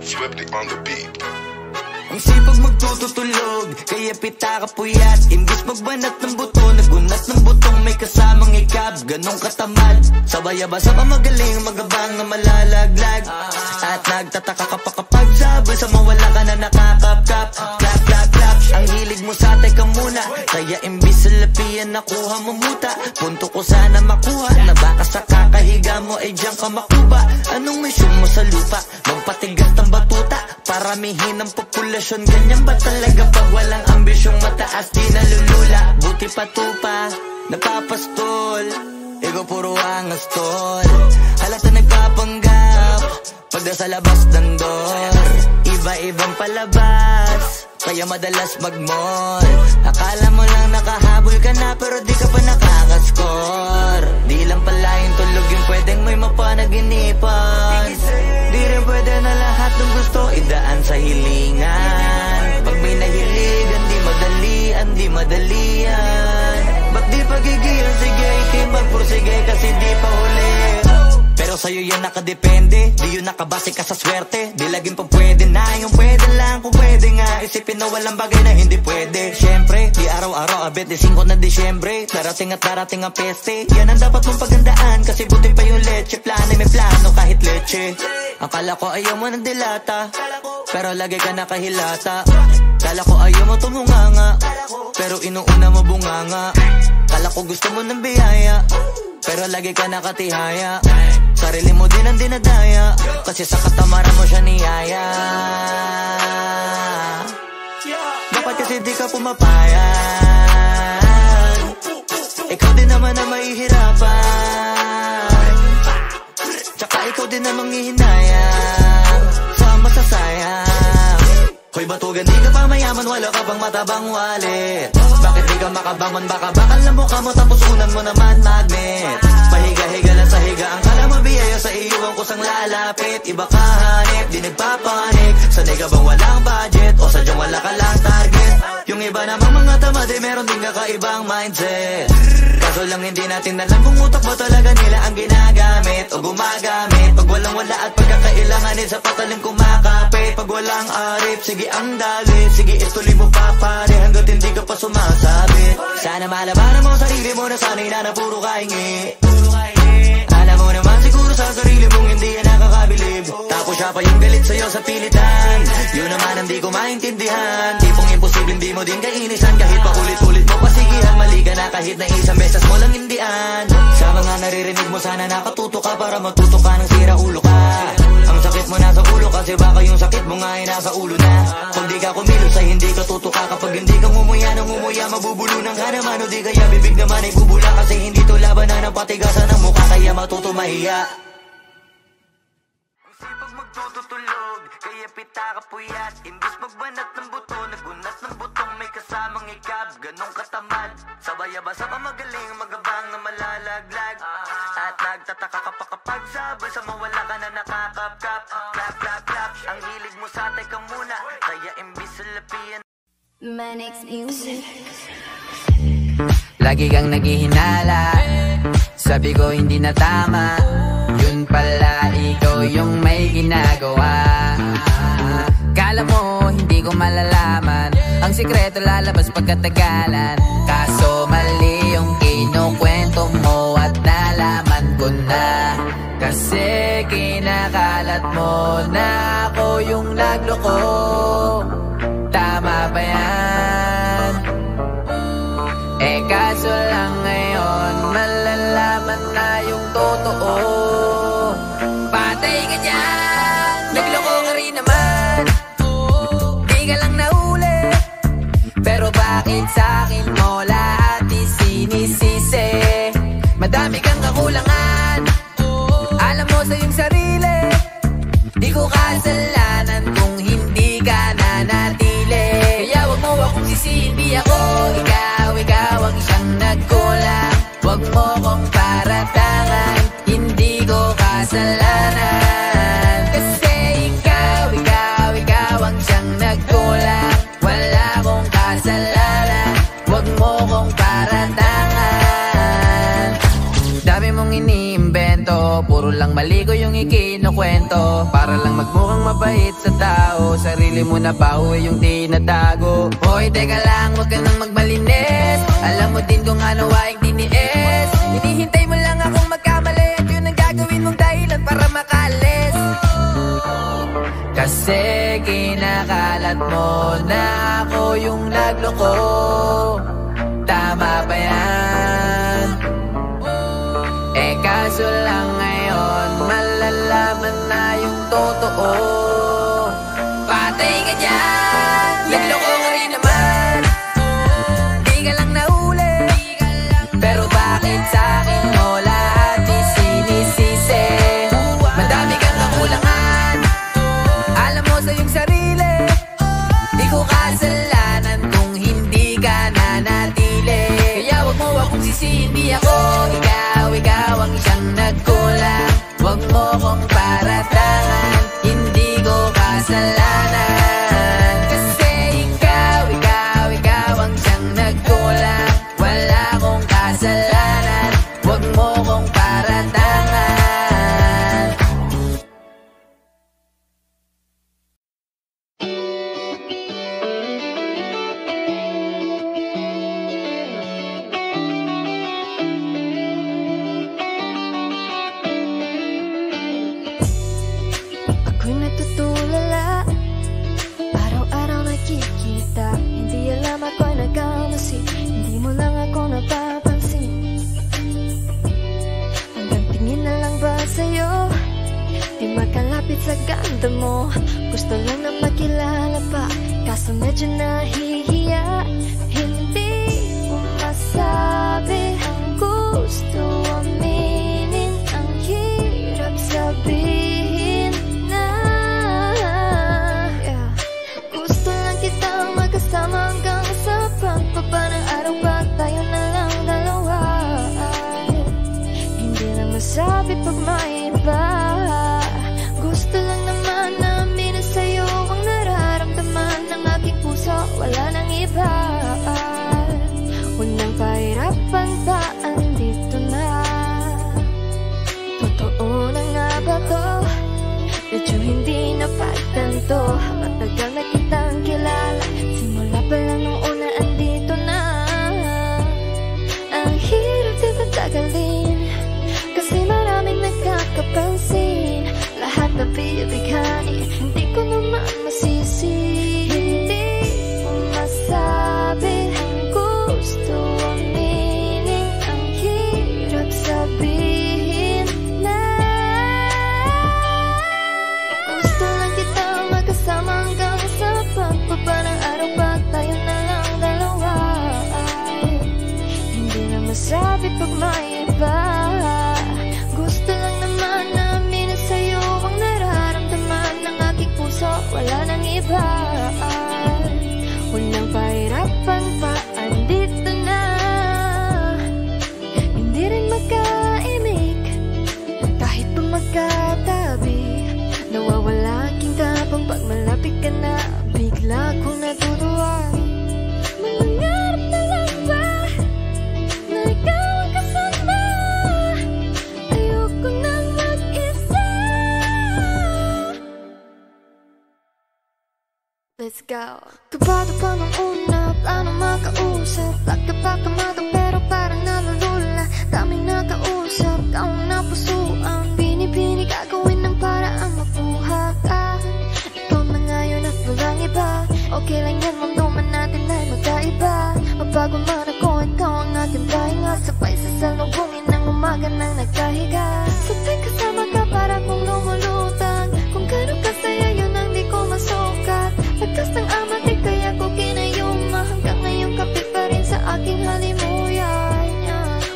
Swifty on the beat. Ang sipag magtututulog, kaya pita ka puyat. Imbis magbanat ng buto, nagunat ng butong may kasamang ikab. Ganong katamad, sabay-abasa pa magaling, magabang na malalaglag. At nagtataka ka pa kapag sabay sa mawala ka na nakakapkap. Clap, clap, clap, ang hilig mo sa atay ka muna. Kaya imbis sa lapian nakuha mo muta. Punto ko sana makuha, na baka sa kakahiga mo ay diyan ka makuba. Anong mission mo sa lupa? Magpatigas ng batuta, paramihin ang populasyon. Ganyan ba talaga pag walang ambisyong mataas? Di nalulula, buti patupa, napapastol. Ikaw puro angas tol, halata nagpapanggap pag nasa labas ng door. Iba-ibang palabas, kaya madalas mag-mall. Akala mo lang nakahabol ka na, pero di ka pa nakakascore. Di lang pala yung tulog yung pwedeng may mapanaginipan. Di rin pwede na lahat ng gusto idaan sa hilingan. Pag may nahiligan, di madalian, di madalian. Ba't di pagigil, sige, ikay magpursige kasi di pa huli. Pero sa'yo yan nakadepende, di yun nakabase ka sa swerte. Di laging pag pwede na, yung pwede lang kung pwede nga. Isipin na walang bagay na hindi pwede. Siyempre, di araw-araw, 25 na Disyembre. Darating at darating ang peste, yan ang dapat mong pagandaan. Kasi buti pa yung leche, plano may plano kahit leche. Akala ko ayaw mo ng dilata, pero lagi ka nakahilata. Kala ko ayaw mo tumunganga, pero inuuna mo bunganga. Kala ko gusto mo ng biyaya, pero lagi ka nakatihaya. Sarili mo din ang dinadaya, kasi sa katamaran mo siya niyaya. Dapat kasi di ka pumapayag, ikaw din naman na mahihirapan. Tsaka ikaw din na manghihinayang sa masasayang. Hoy batugan, di ka pa mayaman, wala ka pang matabang wallet. Bakit di ka makabangon, baka bakal na mukha mo tapos unan mo naman magnet. Pahiga-higa lang sa higa, ang kala mabiyaya sa iyo ang kusang lalapit. Iba ka hanip, di nagpapanik. Sanay ka bang walang budget o sadyang wala ka lang target? Yung iba namang mga tamad eh meron din kakaibang mindset. Kaso lang hindi natin alam kung utak ba talaga nila ang ginagamit o gumagamit. Pag walang wala at pagkakailanganin sa patalim kumakapit. Pag walang arip, sige ang dalit, sige ituloy mo pa pare hanggat hindi ka pa sumasabit. Sana malabanan mo sarili mo na sanay na puro kahingi. Alam mo naman siguro sa sarili mong hindi yan nakakabilib. Tapos siya pa yung galit sa'yo sa pilitan. Yun naman ang di ko maintindihan. Tipong imposible hindi mo din kainisan. Kahit pa ulit-ulit mo pasigihan, mali ka na kahit na isang beses mo lang hindian. Sa mga naririnig mo sana nakatuto ka para matuto ka ng sira ulo ka. Ang sakit mo nasa ulo, kasi baka yung sakit mo nga ay nasa ulo na. Kung di ka kumilos ay hindi ka tutuka. Kapag hindi ka ngumuya ng ngumuya, mabubulunan ka naman. O di kaya bibig naman ay bubula, kasi hindi to labanan ng patigasan ng mukha, kaya matuto mahiya. Sipag magtututulog, kaya pita ka puyat. Imbis magbanat ng buto, nagunat ng butong may kasamang ikab. Ganong katamad, sabay-abasa ka magaling, magabang na malalaglag. At nagtataka ka pa kapag sabay sa mawala ka na nakakapkap. Clap, clap, clap, ang hilig mo sa teka muna, kaya imbis sa lapian. Manix Music. Lagi kang naghihinala, sabi ko hindi na tama. Yun pala ikaw yung may ginagawa. Kala mo hindi ko malalaman, ang sikreto lalabas pagkatagalan. Kaso mali yung kinukwento mo at nalaman ko na. Kasi kinakalat mo na ako yung nagloko. Tama ba yan? Eh kaso lang ngayon malalaman na yung totoo. Patay ka dyan, nagloko ka rin naman. Di ka lang nahuli, pero bakit sa'kin mo lahat isinisisi? Madami kang kakulangan, alam mo sa iyong sarili. Di ko kasalanan kung hindi ka nanatili. Kaya wag mo akong sisihin, di ako ikaw ang siyang nagkulang. Wag mo kong paratangan, hindi ko kasalanan. Kasi ikaw ang siyang nagkulang. Wala akong kasalanan, wag mo kong paratangan. Dami mong iniimbento, puro lang mali ko yung ikinukwento. Para lang magmukhang mabait sa tao, sarili mo na bawi yung tinatago. Hoy, teka lang, wag ka nang magmalinis. Alam mo din kung ano aking tiniis. Hinihintay mo lang akong magkamali, at yun ang gagawin mong dahilan para makalis. Kasi kinakalat mo na ako yung nagloko. Tama ba yan? Eh kaso lang ngayon malalaman na yung totoo. Patay ka dyan, nagloko ka rin naman. Di ka lang nahuli, pero bakit sa'kin mo lahat isinisisi? Madami kang kakulangan, alam mo sa iyong sarili. Di ko kasalanan kung hindi ka nanatili. Kaya wag mo akong sisihin, di ako ikaw ang siyang nagkulang. Wag mo kong paratangan, hindi ko kasalanan. Kasi ikaw ang siyang nagkulang. Wala akong kasalanan, wag mo kong paratangan. Ako'y natutulala, araw-araw nakikita. Hindi alam ako'y nagkamasi, hindi mo lang ako napapansin. Hanggang tingin na lang ba sa'yo, di makalapit sa ganda mo. Gusto lang na makilala pa, kaso medyo nahihiya. Hindi mo masabi ang gusto aminin, ang hirap sabihin na. Gusto lang kitang magkasama hanggang sa pagbaba ng araw pa tayo na lang dalawa. Hindi lang masabi pag may iba. Gusto lang naman na aminin sa'yo ang nararamdaman ng aking puso. Wala nang iba, huwag nang pahirapan pa, andito na. Totoo na nga ba to? Medyo hindi na pagtanto. Matagal na kitang kilala, simula pa lang nung una andito na. Ang hirap din patagalin, kasi maraming nagkakapansin. Lahat na bibighani, hindi ko naman masisi. Hindi mo masabi ang gusto aminin, ang hirap sabihin na. Let's go. Kabado pa nung una, plano makausap. Pagkapakamado pero parang nalulula. Daming nakausap, taong napusuan. Pinipini gagawin ng paraan mabuha ka. Ikaw na ngayon at walang iba. Okay lang yan, mundo man natin ay magkaiba. Mabago man ako, ikaw ang aking pahinga. Sabay sasalubungin ng umaga nang nagkahiga. Sabay kasama ka para kong lumulutang. Kung gano'n kasaya yun ang di ko masukat. Lakas ng amat di kaya ko kinayuma. Hanggang ngayon kapit pa rin sa aking halimuyan.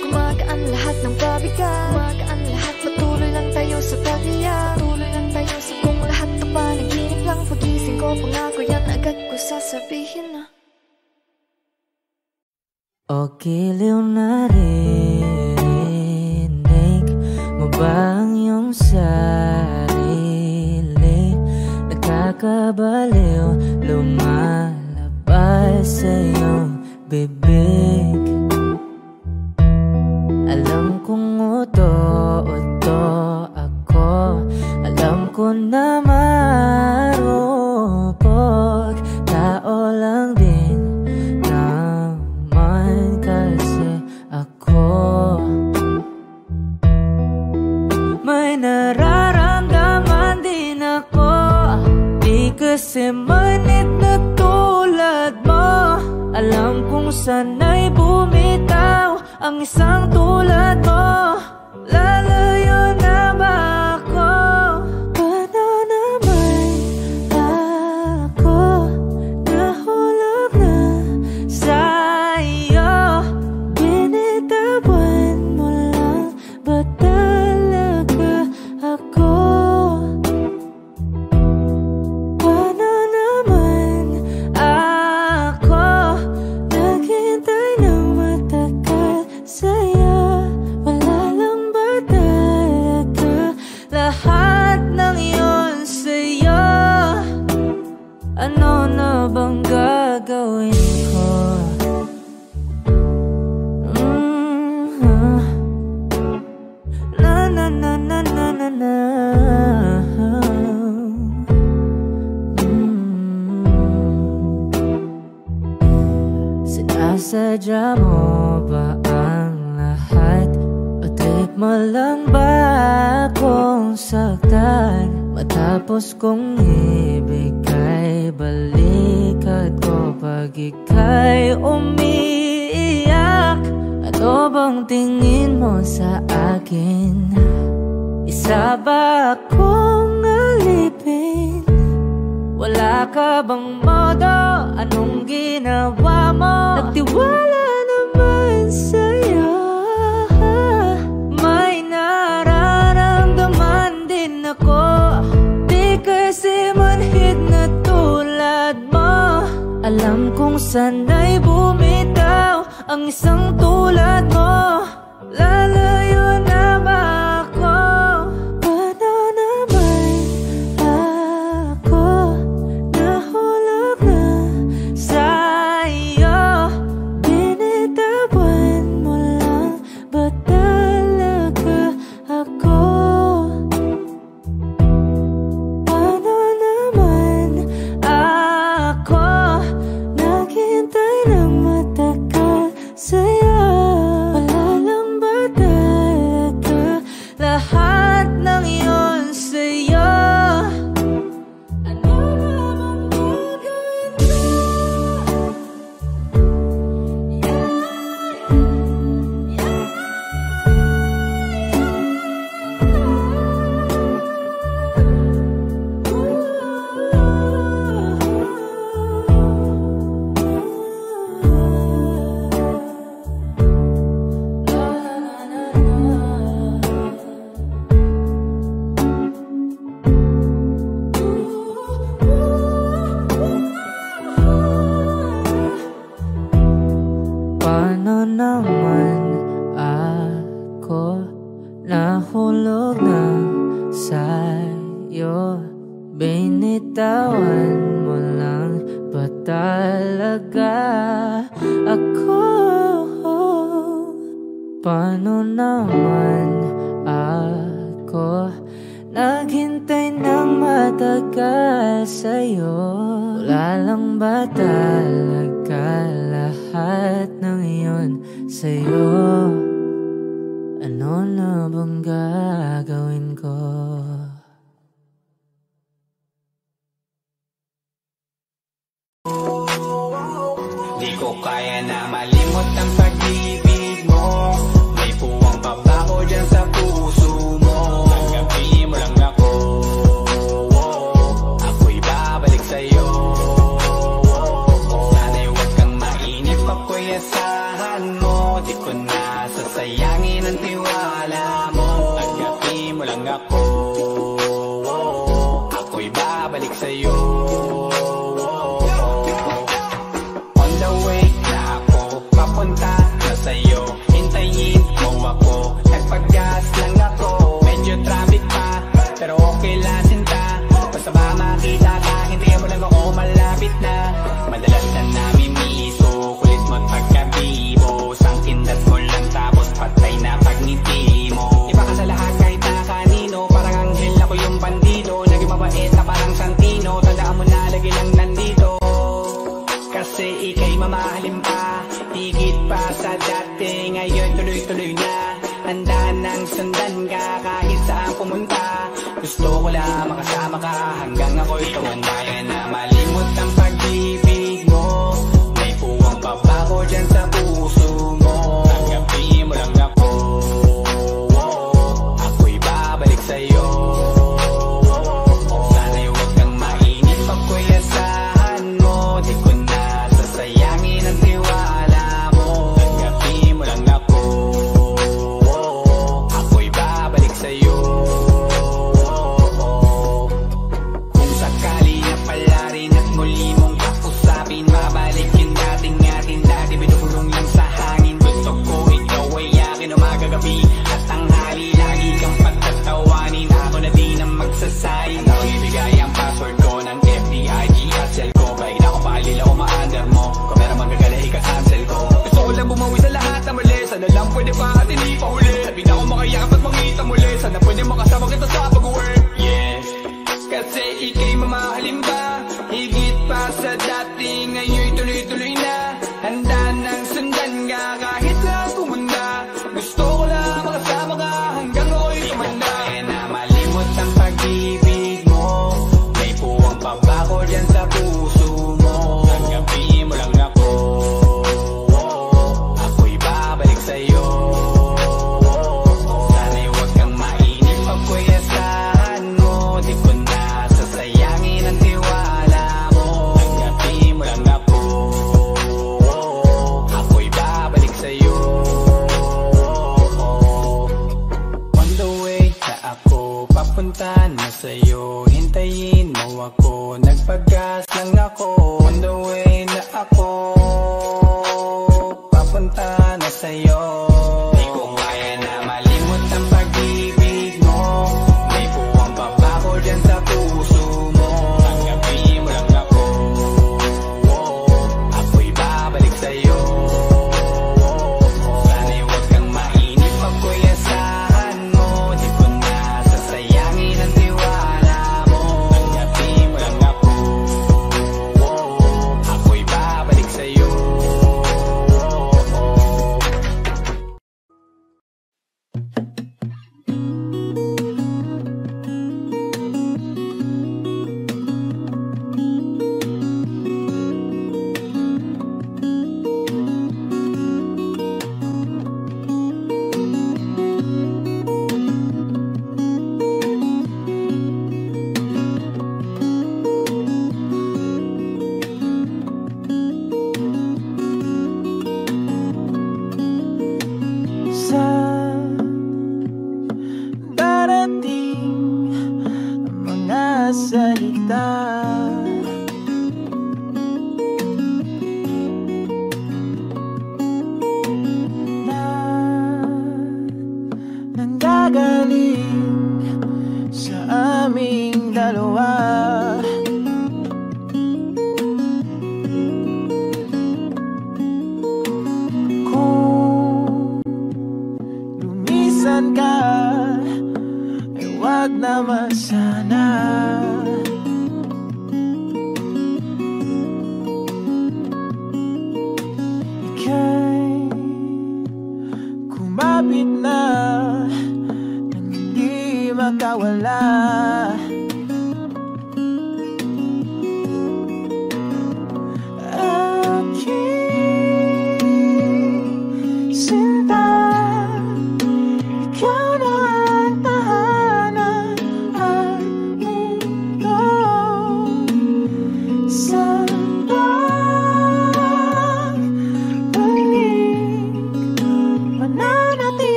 Gumagaan lahat ng pabigat. Gumagaan lahat, patuloy lang tayo sa pag-iyak. Patuloy lang tayo sa kung lahat na panaginip lang. Pagising ko pangako yan agad ko sasabihin na. O giliw na rinig mo ba ang iyong sarili? Nakakabaliw, lumalabas sa iyong bibig. Alam kong uto-uto ako, alam ko na marupok. Tao lang din naman kasi ako. May nararamdaman din ako, di kasi manit na tulad mo. Alam kong sana'y bumitaw ang isang tulad mo. Lalayo na ba ako? Paano naman ako nahulog na sa'yo? Binitawan mo lang ba talaga ako? Paano naman ako naghintay ng matagal sa'yo? Wala lang ba talaga lahat ng yun sa'yo? Ano na bang gagawin ko? Na na na na na na na. Sinasadya mo ba ang lahat? O trip mo lang ba akong saktan? Matapos kong ibigay balikat ko pag ika'y umiiyak. Ano bang tingin mo sa akin? Isa ba akong alipin? Wala ka bang modo? Anong ginawa mo? Nagtiwala naman sa'yo. May nararamdaman din ako, di kasi manhid na tulad mo. Alam kong sana'y bumitaw ang isang tulad mo. Lalayo na ba ako? Paano naman ako nahulog na sa'yo? Binitawan mo lang ba talaga ako? Paano naman ako naghintay ng matagal sa'yo? Wala lang ba talaga lahat ng yun sa'yo? Ano naman gagawin ko? Paano naman ako nahulog na sa'yo? Binitawan mo lang ba talaga ako? Paano naman ako naghintay ng matagal matagal sa'yo? Wala lang ba talaga lahat ng iyon sa'yo? Ano na bang gagawin ko? Di ko kaya na malimot ang pag-ibig mo. May puwang baba ko dyan sa puso mo. Tanggapin mo lang ako, ako'y babalik sa'yo. Sana'y huwag kang mainip, ako'y asahan mo. Di ko na sasayangin ang tiwala mo. Tanggapin mo lang ako, ako'y babalik sa'yo. Papunta na sa'yo, hintayin mo ako. Nagpag-gas lang ako, medyo traffic pa, pero okay lang sinta. Basta ba makita ka, hintayin mo lang ako, malapit na. Madalas na namimiso, kulit mo't pagkabibo. Sangkindat mo lang tapos patay na pagngiti mo. Iba ka sa lahat kahit na kanino, parang anghel ako yung bandido. Naging mabait na parang Santino, tandaan mo na lagi lang nandito. Kasi ika'y mamahalin pa, higit pa sa dati. Ngayon tuloy-tuloy na, handa nang sundan ka kahit saan pumunta. Gusto ko lang makasama ka hanggang ako'y tumanda. Kaya na malimot ang pag-ibig mo. May puwang baba ko dyan sa puso mo. Tanggapin mo lang ako, ako'y babalik sa'yo. Sana'y huwag kang mainip, ako'y asahan mo. Di ko na sasayangin ang tiwala mo. Tanggapin mo lang ako, ako'y babalik sa'yo. Kung sakali na pala rin at muli mong kausapin, mabalik yung dating atin dati, binubulong lang sa hangin. Gusto ko ikaw ay akin umagabi at tanghali, lagi kang pagtatawanin. Ako na din ang magsasayin, ako ibigay ang password ko ng FB, IG at cell ko. Kahit ako paalil ako ma-under mo, kung meron magagala ika-cancel ko. Gusto ko lang bumawi sa lahat na mali, sana lang pwede pa at hindi pa huli. Sabi na ako makayakap at mangita muli, sana pwede makasama kita sa pag-work. Yes, kasi ika'y mamahalin pa, higit pa sa dati. Ngayon'y tuloy-tuloy na, handa nang sundan ka kahit lang pumunta. Gusto ko lang makasama ka hanggang ako'y tumanda. Kaya na malimot ang pag-ibig mo. May puwang baba ko dyan sa puso mo. Tanggapin mo lang ako, ako'y babalik sa'yo. Sana'y huwag kang mainip, ako'y asahan mo. Di ko na sasayangin ang tiwala mo. Tanggapin mo lang ako, ako'y babalik sa'yo. On the way na ako, papunta na sa'yo. Hintayin mo ako, nagpag-gas lang ako. On the way na ako, papunta na sa'yo. Di ko kaya na malimot ang pag-ibig mo. May puwang baba ko dyan sa puso mo. Tanggapin mo lang ako, ako'y babalik sa'yo. Sana'y huwag kang mainip, ako'y asahan mo. Di ko na sasayangin ang tiwala mo. Tanggapin mo lang ako, ako'y babalik sa'yo.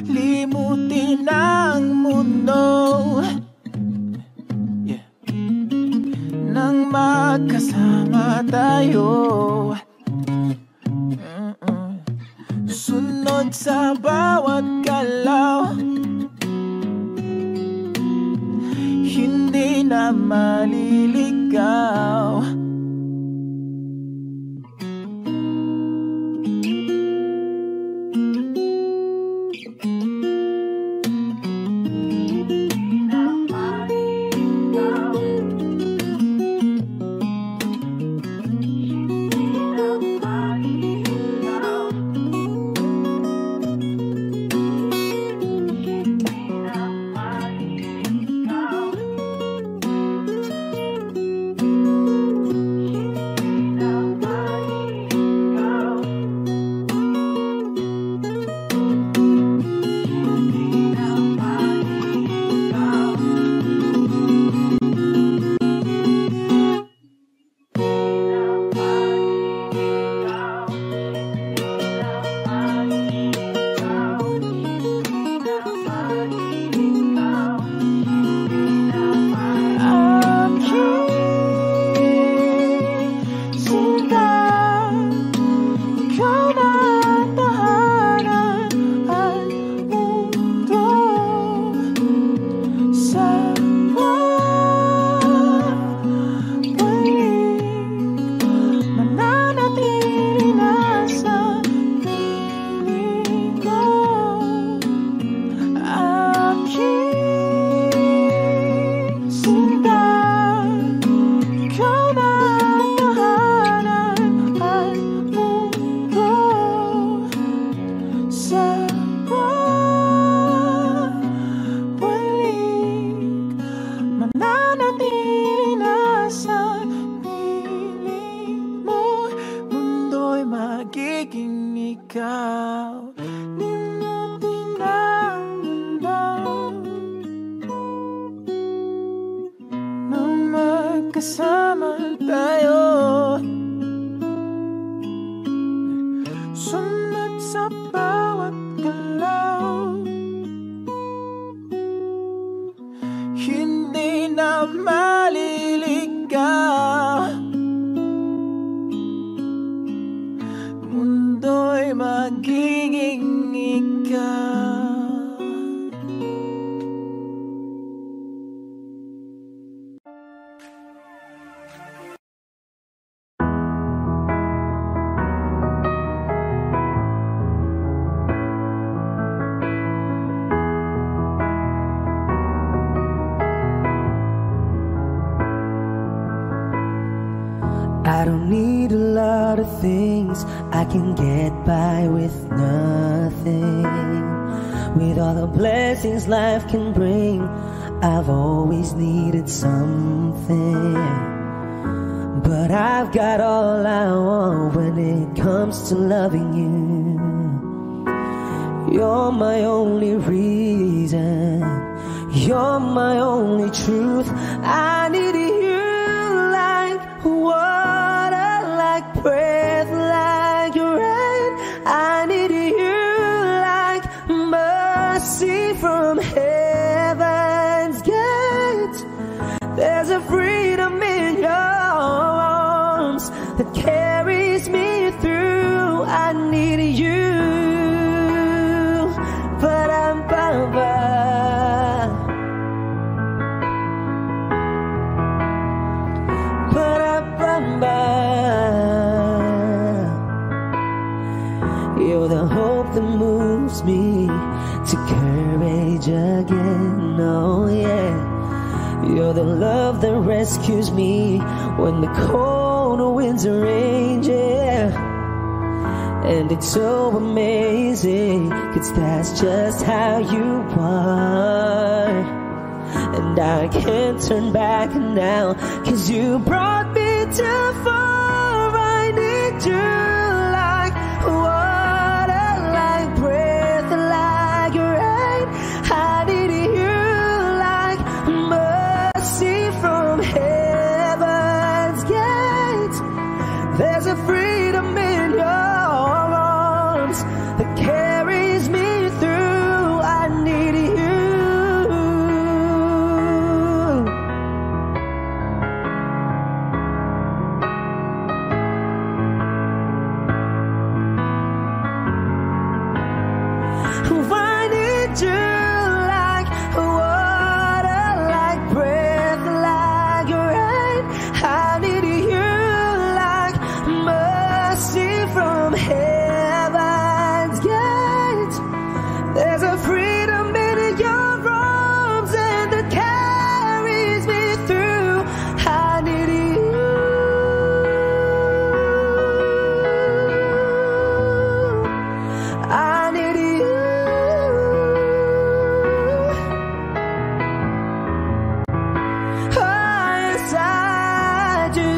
limutin ang mundo. Nang magkasama tayo, sunod sa bawat galaw, hindi na maliligaw. I don't need a lot of things, I can get by with nothing. With all the blessings life can bring, I've always needed something. But I've got all I want when it comes to loving you. You're my only reason, you're my only truth. I need you like water, like breath, like rain. I need you like mercy from heaven's gate. There's a freedom in your arms that carries me through. I need you. You're the hope that moves me to courage again, oh yeah. You're the love that rescues me when the cold winds rage, yeah. And it's so amazing, 'cause that's just how you are. And I can't turn back now, 'cause you brought me too far. I need you like water, like breath, like rain. I need you like mercy from heaven's gate. There's a freedom in your arms that carries me through. you like water, like breath, like rain. I need you like mercy from heaven's gate. There's a freedom in your arms and that carries me through. I need you. I need you. Oh, yes, I do.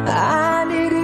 I need you.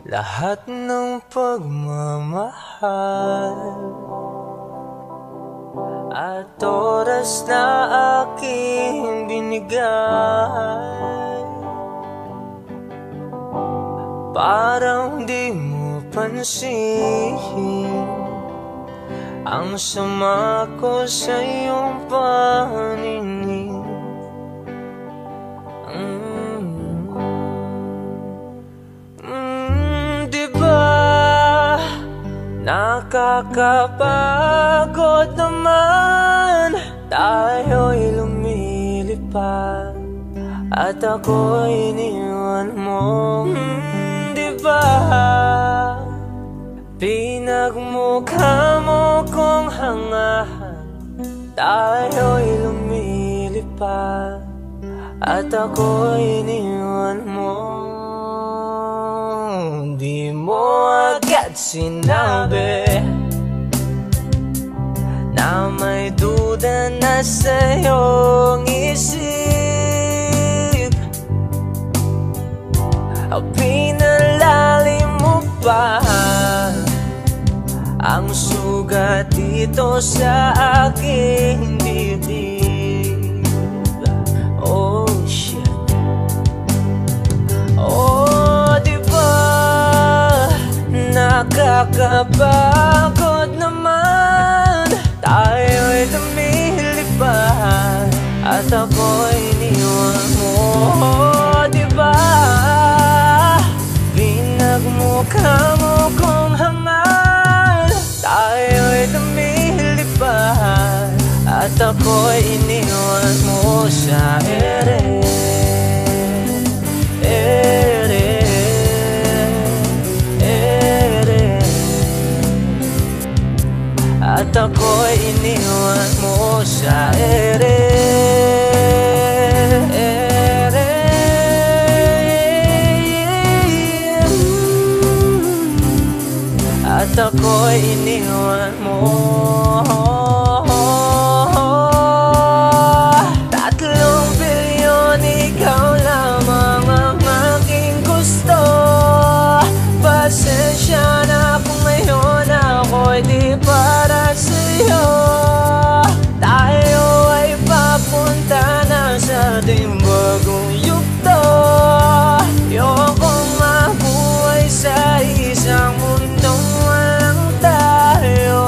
Lahat ng pagmamahal at oras na aking binigay, parang di mo pansin ang sama ko sa iyong paningin. Nakakapagod naman, tayo'y lumilipad at ako'y iniwan mo. Diba? Pinagmukha mo kong hangahan, tayo'y lumilipad at ako'y iniwan mo. Di mo agad sinabi na may duda na sa iyong isip. Pinalalim mo pa ang sugat dito sa aking dibdib. Oh shit. Oh, nakakapagod naman, tayo'y lumilipad at ako'y iniwan mo. Diba? Pinagmukha mo kong hangal, tayo'y lumilipad at ako'y iniwan mo sa ere. At ako'y iniwan mo sa ere. At ako'y iniwan mo. 3 bilyon, ikaw lamang ang aking gusto. Pasensya na kung ngayon ako'y di para sa'yo. Tayo ay papunta na sa ating bagong yugto. Ayokong mabuhay sa isang mundong walang tayo.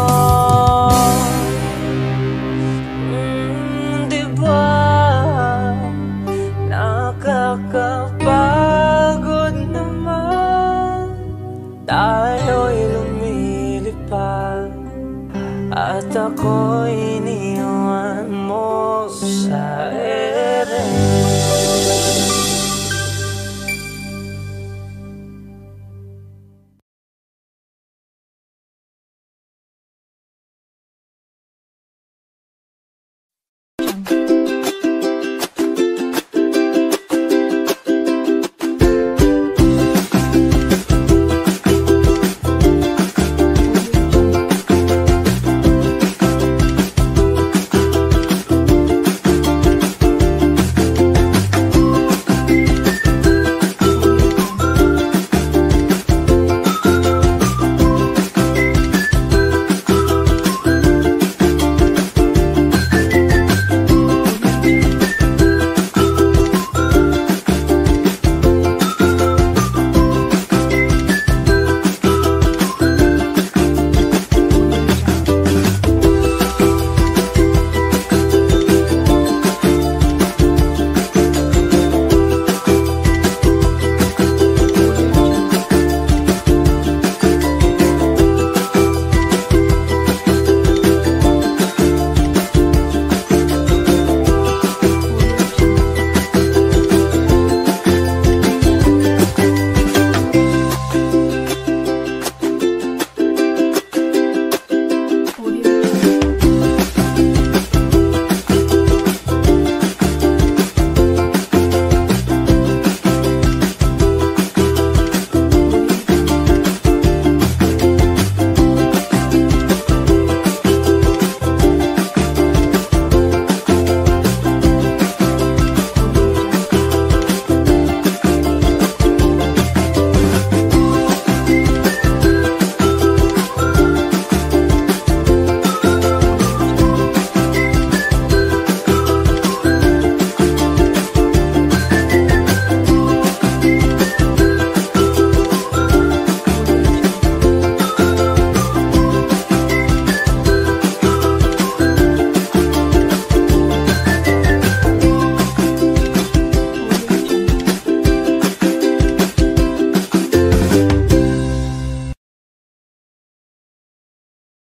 Diba? Nakakapagod naman, tayo'y lumilipad at ako'y iniwan mo sa